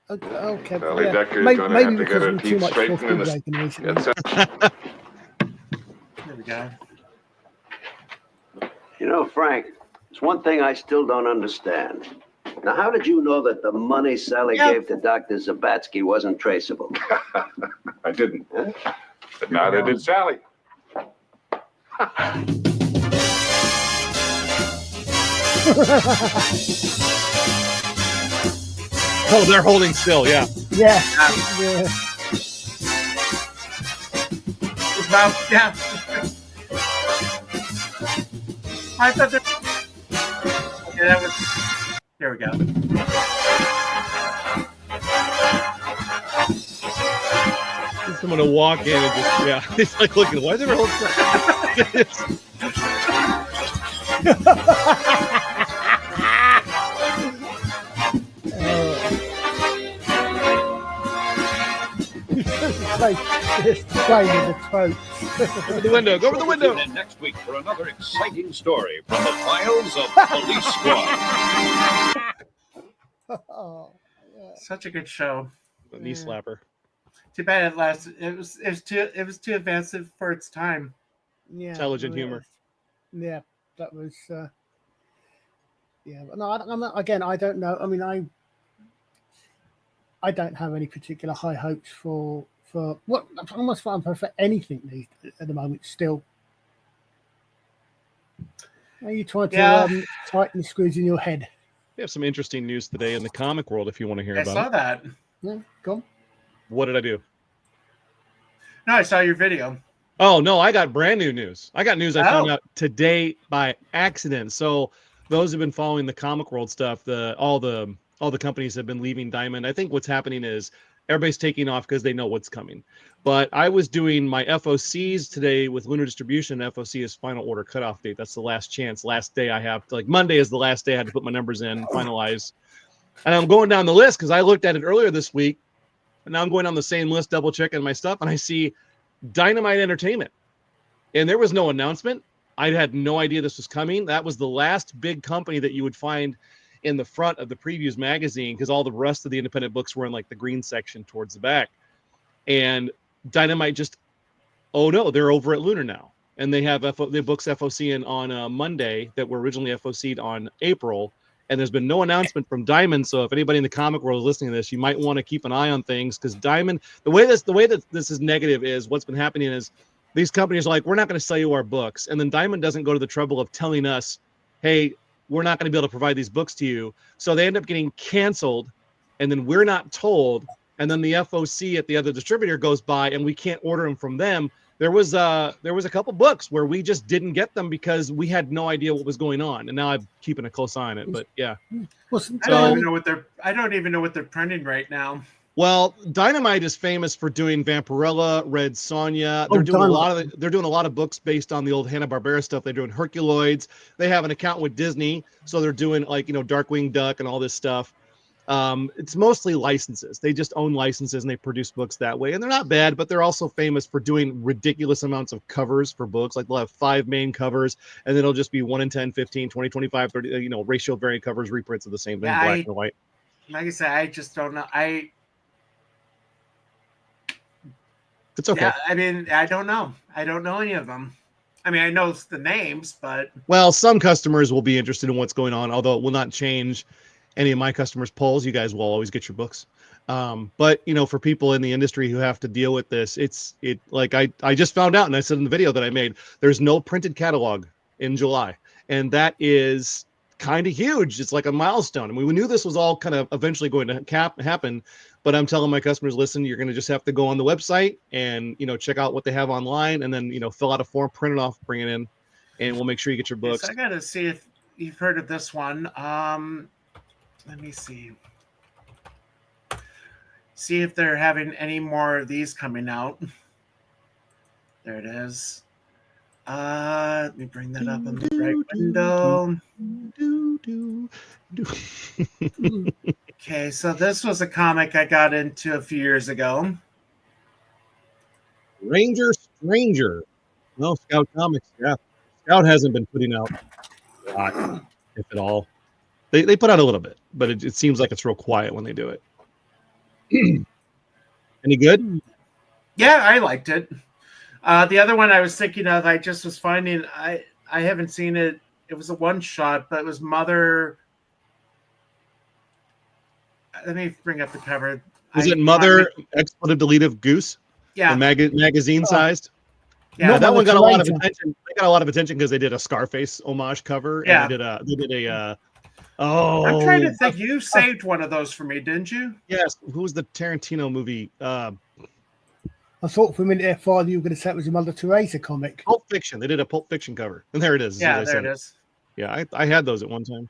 Okay. Valley Decker's maybe going to have to because get her of too teeth much fourth straightened wall in breaking recently. There we go. You know, Frank, there's one thing I still don't understand. Now, how did you know that the money Sally gave to Dr. Zabatsky wasn't traceable? I didn't. Huh? But neither did Sally. Oh, they're holding still, yeah. Yeah. Yeah. I thought that. Okay, that was. There we go. Someone to walk in and just he's like looking. Why is everyone Over the window. Go over the window. Tune in next week for another exciting story from the files of Police Squad. Such a good show. Knee slapper. Too bad it lasted. It was too advanced for its time. Yeah, Intelligent humor. Yeah, that was. Yeah, but no, I'm not, again, I don't know. I mean, I don't have any particular high hopes for what almost for anything at the moment. Still, are you trying to tighten the screws in your head? We have some interesting news today in the comic world. If you want to hear about it, I saw that. Yeah, go on. What did I do? No, I saw your video. Oh no, I got brand new news. I got news I found out today by accident. So those who've been following the comic world stuff, all the companies have been leaving Diamond. I think what's happening is everybody's taking off because they know what's coming. But I was doing my FOCs today with Lunar Distribution. FOC is final order cutoff date. That's the last chance, last day I have. Like Monday is the last day I had to put my numbers in, finalize. And I'm going down the list because I looked at it earlier this week. And now I'm going on the same list, double checking my stuff, and I see Dynamite Entertainment. And there was no announcement. I had no idea this was coming. That was the last big company that you would find in the front of the previews magazine because all the rest of the independent books were in like the green section towards the back. And Dynamite just, oh no, they're over at Lunar now. And they have the books FOC in on Monday that were originally FOC'd on April. And there's been no announcement from Diamond. So if anybody in the comic world is listening to this, you might want to keep an eye on things because Diamond, the way that this is negative is what's been happening is these companies are like, we're not going to sell you our books. And then Diamond doesn't go to the trouble of telling us, hey, we're not going to be able to provide these books to you. So they end up getting canceled. And then we're not told. And then the FOC at the other distributor goes by and we can't order them from them. There was a couple books where we just didn't get them because we had no idea what was going on. And now I'm keeping a close eye on it. But yeah. I don't even know what they're printing right now. Well, Dynamite is famous for doing Vampirella, Red Sonja. They're doing a lot of books based on the old Hanna-Barbera stuff. They're doing Herculoids. They have an account with Disney, so they're doing Darkwing Duck and all this stuff. It's mostly licenses. They just own licenses and they produce books that way. And they're not bad, but they're also famous for doing ridiculous amounts of covers for books. Like they'll have 5 main covers and then it'll just be 1 in 10, 15, 20, 25, 30, ratio variant covers, reprints of the same thing, black and white. Like I said, I just don't know. It's okay. Yeah, I mean, I don't know. I don't know any of them. I mean, I know the names, but... Well, some customers will be interested in what's going on, although it will not change any of my customers' polls. You guys will always get your books. But, for people in the industry who have to deal with this, I just found out, and I said in the video that I made, there's no printed catalog in July. And that is kind of huge. It's like a milestone. I mean, we knew this was all kind of eventually going to happen, but I'm telling my customers, listen, you're going to just have to go on the website and, check out what they have online and then, fill out a form, print it off, bring it in, and we'll make sure you get your books. So I got to see if you've heard of this one. Let me see. See if they're having any more of these coming out. There it is. Let me bring that up on the right window. Okay, so this was a comic I got into a few years ago. Ranger Stranger. No, Scout Comics. Yeah. Scout hasn't been putting out a lot, if at all. They put out a little bit, but it seems like it's real quiet when they do it. Any good? Yeah, I liked it. The other one I was thinking of, I just was finding, I haven't seen it. It was a one shot, but it was Mother. Let me bring up the cover. Was it Mother Expletive Deletive Goose? Yeah. The magazine sized? Yeah, that one got a lot of attention. They got a lot of attention because they did a Scarface homage cover. Yeah. And they did a I'm trying to think. You saved one of those for me, didn't you? Yes. Who was the Tarantino movie? I thought for a minute there, Father, you were going to say it was a Mother Teresa comic. Pulp Fiction. They did a Pulp Fiction cover. And there it is. Yeah, there it is. Yeah, I had those at one time.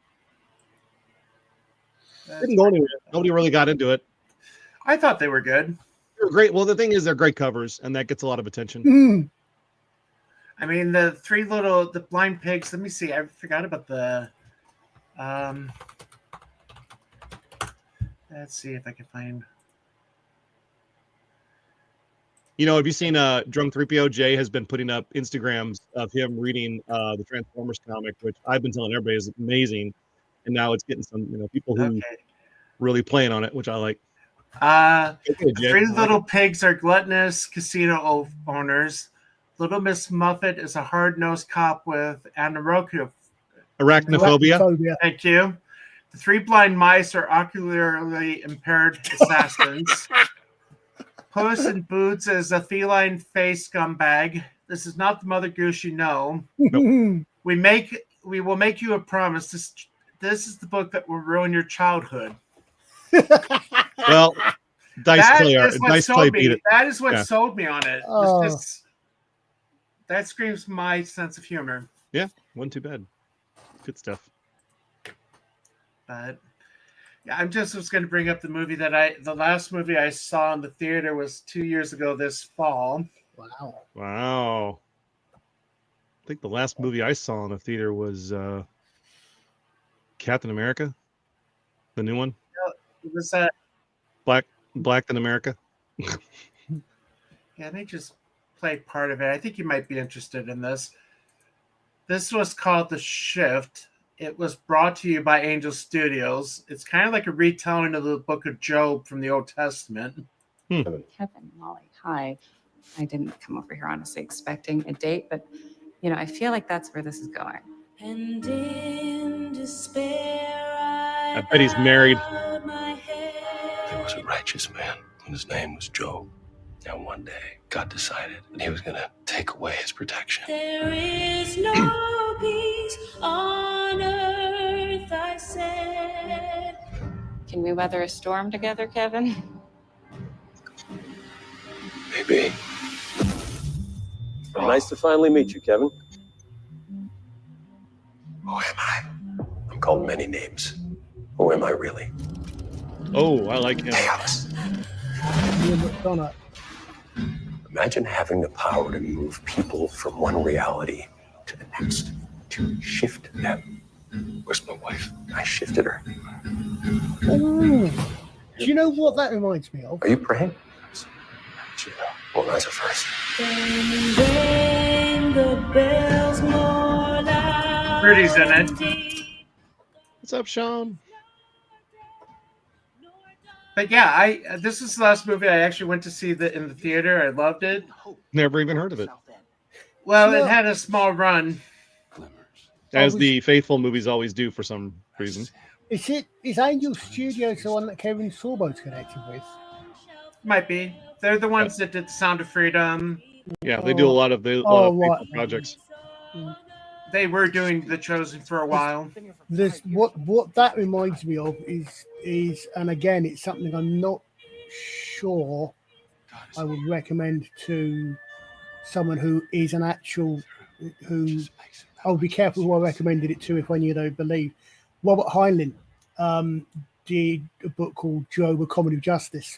Didn't go anywhere. Nobody really got into it. I thought they were good. They were great. Well, the thing is, they're great covers, and that gets a lot of attention. Mm. I mean, the blind pigs. Let me see. I forgot about the. Let's see if I can find. You know, have you seen Drum 3PO? Jay has been putting up Instagrams of him reading the Transformers comic, which I've been telling everybody is amazing. And now it's getting some, people who really playing on it, which I like. The three little pigs are gluttonous casino owners. Little Miss Muffet is a hard-nosed cop with arachnophobia. Thank you. The three blind mice are ocularly impaired assassins. Puss in Boots is a feline face scumbag. This is not the Mother Goose you know. Nope. We will make you a promise. This is the book that will ruin your childhood. Well, Dice Clay beat it. That is what sold me on it. Oh. That screams my sense of humor. Yeah, wasn't too bad. Good stuff. But yeah, I'm just was going to bring up the last movie I saw in the theater was 2 years ago this fall. Wow. I think the last movie I saw in the theater was Captain America, the new one. It was Black in America. Yeah, they just played part of it. I think you might be interested in this. This was called The Shift. It was brought to you by Angel Studios. It's kind of like a retelling of the book of Job from the Old Testament. Kevin, Molly, hi. I didn't come over here honestly expecting a date, but I feel like that's where this is going. And in despair, I bet he's married. There was a righteous man, and his name was Job. And one day, God decided that he was going to take away his protection. There is no peace on earth, I said. Can we weather a storm together, Kevin? Maybe. Nice to finally meet you, Kevin. Who am I? I'm called many names. Who am I really? Oh, I like him. Hey, Alex. Imagine having the power to move people from one reality to the next, to shift them. Where's my wife? I shifted her. Do you know what that reminds me of? Are you praying? Well, that's a first. Ring the bells more loud. Rudy's in it. What's up, Sean? But yeah, this is the last movie I actually went to see in the theater. I loved it. Never even heard of it. Well, it had a small run. As the faithful movies always do for some reason. Is Angel Studios the one that Kevin Sorbo's connected with? Might be. They're the ones that did Sound of Freedom. Yeah, they do a lot of faithful projects. They were doing The Chosen for a while. What that reminds me of is, and again, it's something I'm not sure I would recommend to someone who is an actual, who I'll be careful who I recommended it to if I don't believe. Robert Heinlein did a book called Job, A Comedy of Justice.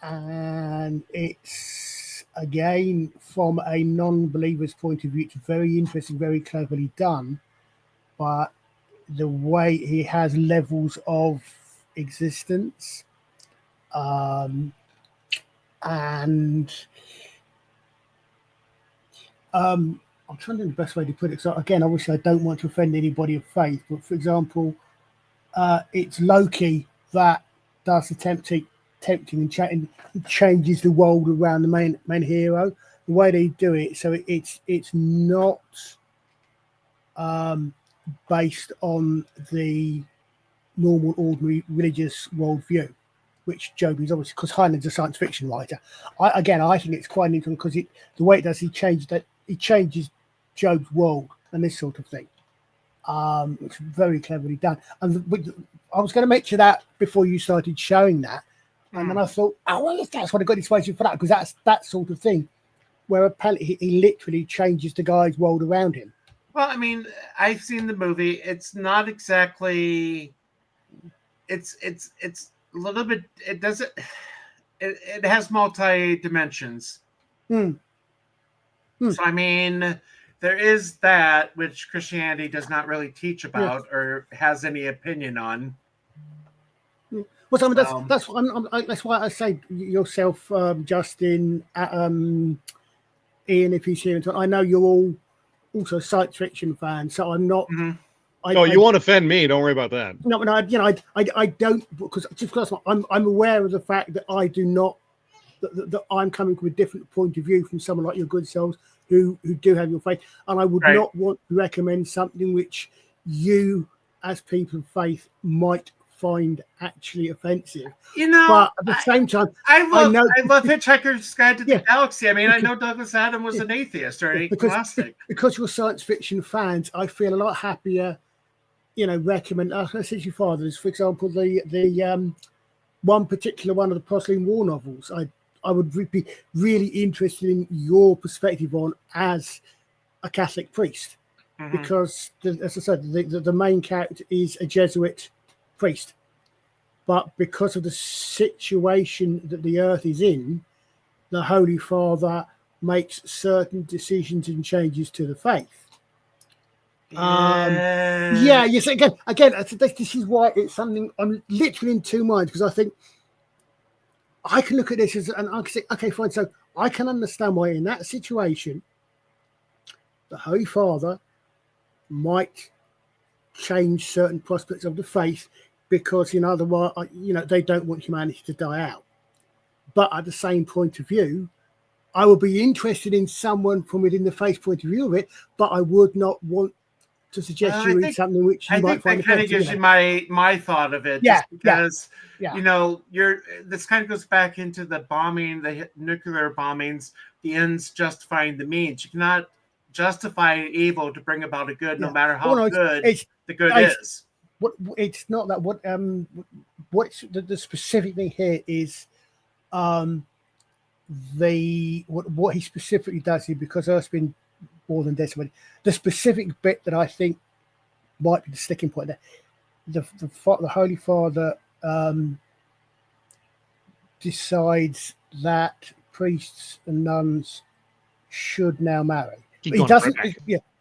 And it's, again, from a non-believer's point of view, it's very interesting, very cleverly done. But the way he has levels of existence, and I'm trying to think the best way to put it. So again, obviously, I don't want to offend anybody of faith, but for example, it's Loki that does the tempting and changes the world around the main hero. The way they do it, so it's not based on the normal, ordinary religious worldview, which Job is obviously, because Heinlein's a science fiction writer. I think it's quite interesting because the way it does, he changes Job's world and this sort of thing. It's very cleverly done. And I was going to mention that before you started showing that, and then I thought, oh well, that's what I got inspiration for that, because that's that sort of thing where apparently he literally changes the guy's world around him. Well, I mean, I've seen the movie. It's not exactly. It's a little bit. It doesn't. It has multi dimensions. So I mean, there is that which Christianity does not really teach about or has any opinion on. Well, I mean, that's why I say yourself, Justin, Ian, if he's here. I know you're all also science fiction fans, so I'm not. You won't offend me. Don't worry about that. No, I don't, because I'm aware of the fact that I do not. That I'm coming from a different point of view from someone like your good selves who do have your faith, and I would not want to recommend something which you, as people of faith, might find actually offensive. But at the same time, I love Hitchhiker's Guide to the Galaxy. I mean, I know Douglas Adams was an atheist or an agnostic. Because you're science fiction fans, I feel a lot happier, recommend. I said your fathers, for example, the one particular one of the Porcelain War novels. I would be really interested in your perspective on as a Catholic priest, because, as I said, the main character is a Jesuit priest, but because of the situation that the earth is in, the Holy Father makes certain decisions and changes to the faith. Yes. Again, this is why it's something I'm literally in two minds, because I think I can look at this and I can say, okay, fine. So I can understand why in that situation, the Holy Father might change certain prospects of the faith because, otherwise, they don't want humanity to die out. But at the same point of view, I would be interested in someone from within the faith point of view of it, but I would not want to suggest you read something which you might find that kind of gives you my thought of it. Yeah, just because this kind of goes back into the bombing, the nuclear bombings, the ends justifying the means. You cannot justify evil to bring about a good, no matter how good the good is. It's not that. What's the specific thing here is what he specifically does here, because Earth's been more than decimated. The specific bit that I think might be the sticking point there, the Holy Father decides that priests and nuns should now marry. He doesn't.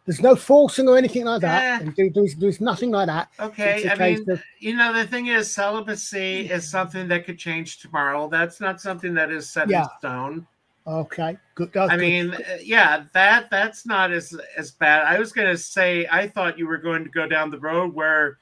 There's no forcing or anything like that. And there's nothing like that. Okay, I mean, the thing is, celibacy is something that could change tomorrow. That's not something that is set in stone. Okay, good. I mean, that's not as bad. I was going to say, I thought you were going to go down the road where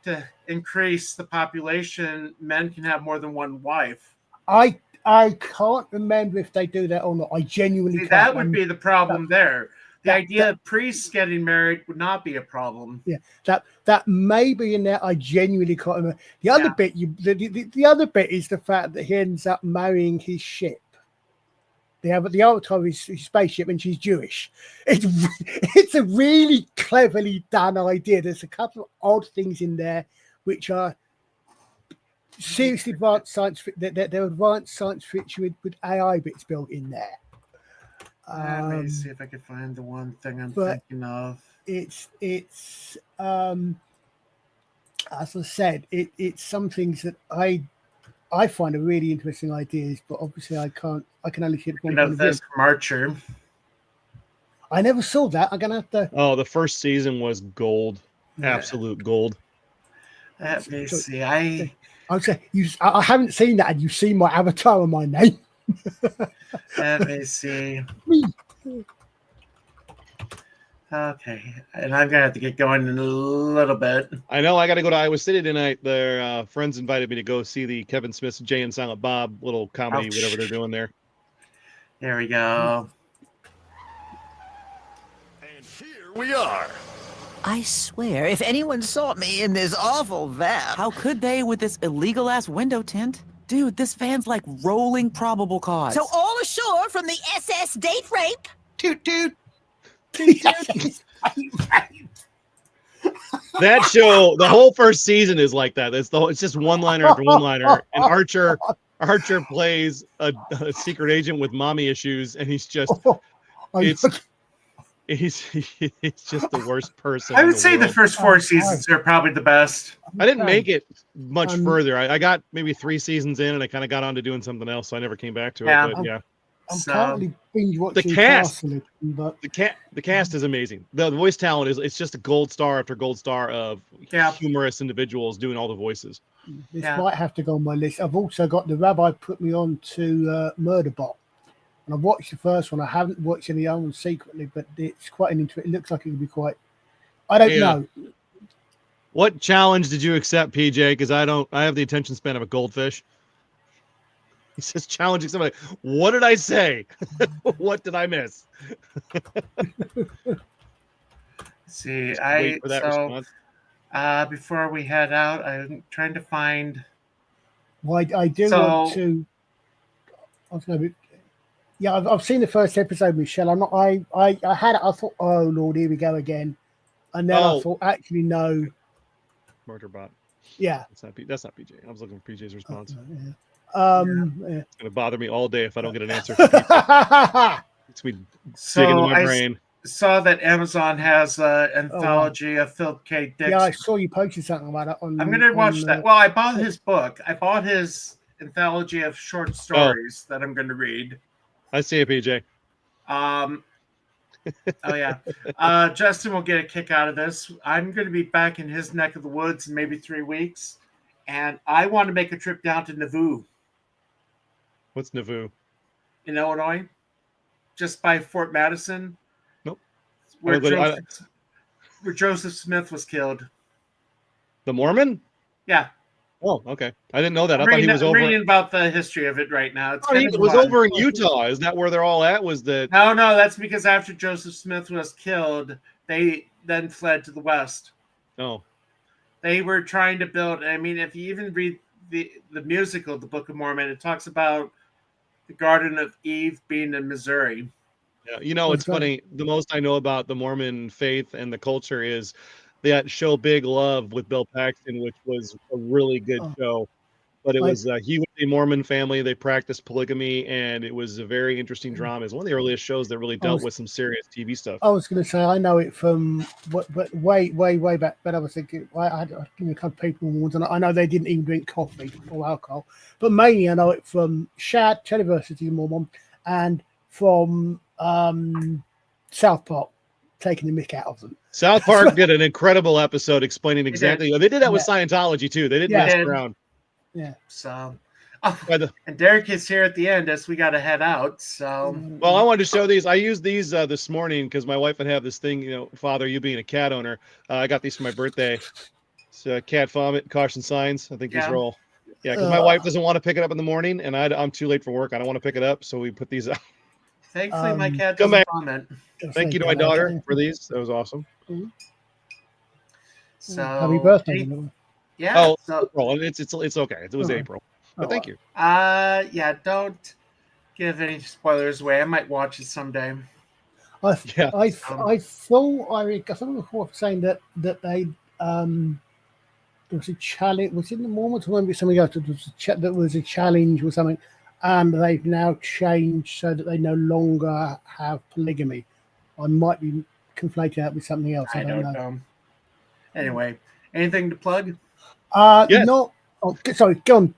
to increase the population, men can have more than one wife. I can't remember if they do that or not. I genuinely can't. That would be the problem there. The idea of priests getting married would not be a problem. Yeah, that may be in there. I genuinely can't remember. The other bit, the other bit is the fact that he ends up marrying his ship. The avatar is his spaceship, and she's Jewish. It's a really cleverly done idea. There's a couple of odd things in there which are seriously advanced science. They're advanced science fiction with AI bits built in there. Let me see if I can find the one thing I'm thinking of. It's as I said, it's some things that I find are really interesting ideas, but obviously I can only see it from one this from Archer. I never saw that. I'm gonna have to. Oh, the first season was gold, absolute gold. Let me see. I would say I haven't seen that, and you've seen my avatar and my name. Let me see. Okay, and I'm gonna have to get going in a little bit. I know I got to go to Iowa City tonight. Their friends invited me to go see the Kevin Smith's Jay and Silent Bob little comedy, whatever they're doing there. There we go. And here we are. I swear, if anyone saw me in this awful van... How could they with this illegal-ass window tint? Dude, this van's like rolling probable cause. So all ashore from the SS Date Rape? Toot toot. That show, the whole first season is like that. It's just one-liner after one-liner. And Archer plays a secret agent with mommy issues, and he's just he's just the worst person. I would say the first 4 seasons are probably the best. I didn't make it much further. I got maybe 3 seasons in, and I kind of got on to doing something else, so I never came back to it. But yeah. I'm currently binge watching the cast. But The cast is amazing. The voice talent it's just a gold star after gold star of humorous individuals doing all the voices. This might have to go on my list. I've also got the rabbi put me on to Murderbot. And I've watched the first one. I haven't watched any other ones secretly, but it's quite an interesting. It looks like it could be quite. I don't know. What challenge did you accept, PJ? Because I have the attention span of a goldfish. He says challenging somebody. What did I say? What did I miss? See, wait for that response. Before we head out, I'm trying to find. Well, I do want to. I was going to. Yeah, I've seen the first episode, Michelle. I'm not. I had it. I thought, oh Lord, here we go again, and then I thought, actually, no. Murderbot. Yeah, that's not PJ. I was looking for PJ's response. Yeah. It's gonna bother me all day if I don't get an answer. From PJ. It's me digging into my brain. Saw that Amazon has an anthology of Philip K. Dick. Yeah, I saw you posted something about it. I'm going to watch that. Well, I bought his book. I bought his anthology of short stories that I'm going to read. I see it, PJ. Oh yeah. Justin will get a kick out of this. I'm going to be back in his neck of the woods in maybe 3 weeks, and I want to make a trip down to Nauvoo. What's Nauvoo? In Illinois, just by Fort Madison. Nope. Where Joseph Smith was killed. The Mormon? Yeah. Oh, okay. I didn't know that. I'm reading about the history of it right now. It was over in Utah. Is that where they're all at? No, that's because after Joseph Smith was killed, they then fled to the west. Oh. They were trying to build. I mean, if you even read the musical, The Book of Mormon, it talks about the Garden of Eve being in Missouri. Yeah, it's funny. The most I know about the Mormon faith and the culture is that show Big Love with Bill Paxton, which was a really good show. But it was he was a Mormon family. They practiced polygamy, and it was a very interesting drama. It's one of the earliest shows that really dealt with some serious TV stuff. I was going to say I know it from way back. But I was thinking I had a couple of people once, and I know they didn't even drink coffee or alcohol. But mainly I know it from Shad Televersity Mormon and from South Park, taking the mick out of them. South Park did an incredible episode explaining exactly. They did that with Scientology too. They didn't mess around. Yeah. So, and Derek is here at the end as we got to head out. So, well, I wanted to show these. I used these this morning because my wife would have this thing. Father, you being a cat owner, I got these for my birthday. So, cat vomit, caution signs. I think these are all. Yeah, because my wife doesn't want to pick it up in the morning, and I'm too late for work. I don't want to pick it up, so we put these out. Thankfully, my cat doesn't vomit. Thank you to my daughter for these. That was awesome. So happy birthday! Yeah. April. It's okay. It was April. But thank you. Yeah. Don't give any spoilers away. I might watch it someday. I thought I recall saying that they there was a challenge. Was it in the Mormons or something else? There was a challenge or something. And they've now changed so that they no longer have polygamy. I might be conflating that with something else. I don't know. Anyway, anything to plug? Yes. No. Oh, sorry, go on,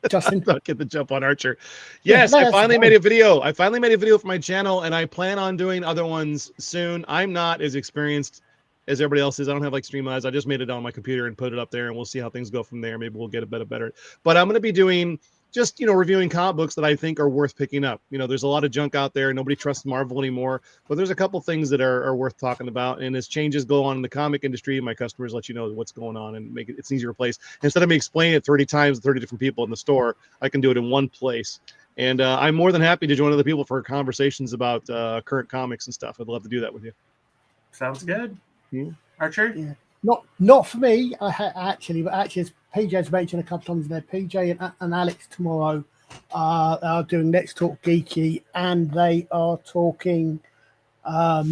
Justin. Get the jump on Archer. Yes, I finally made a video. I finally made a video for my channel, and I plan on doing other ones soon. I'm not as experienced as everybody else is. I don't have like Stream Eyes. I just made it on my computer and put it up there, and we'll see how things go from there. Maybe we'll get a bit better. But I'm going to be doing just reviewing comic books that I think are worth picking up. There's a lot of junk out there. Nobody trusts Marvel anymore, but there's a couple things that are worth talking about. And as changes go on in the comic industry, my customers let you know what's going on and make it's an easier place. Instead of me explaining it 30 times to 30 different people in the store, I can do it in one place. And I'm more than happy to join other people for conversations about current comics and stuff. I'd love to do that with you. Sounds good. Archer? Yeah. Not for me, actually, as PJ's mentioned a couple times there, PJ and Alex tomorrow are doing Let's Talk Geeky, and they are talking what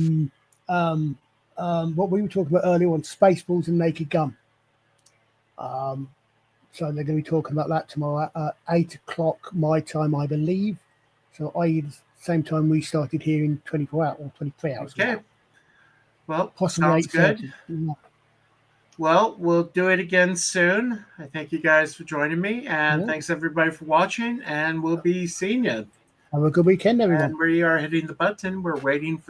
we were talking about earlier on, Spaceballs and Naked Gun. So they're going to be talking about that tomorrow at 8 o'clock my time, I believe. So i.e. the same time we started here in 24 hours or 23 hours. Okay. Now. Well, possibly sounds good. Well, we'll do it again soon. I thank you guys for joining me, and thanks everybody for watching, and we'll be seeing you. Have a good weekend, everyone. And we are hitting the button. We're waiting for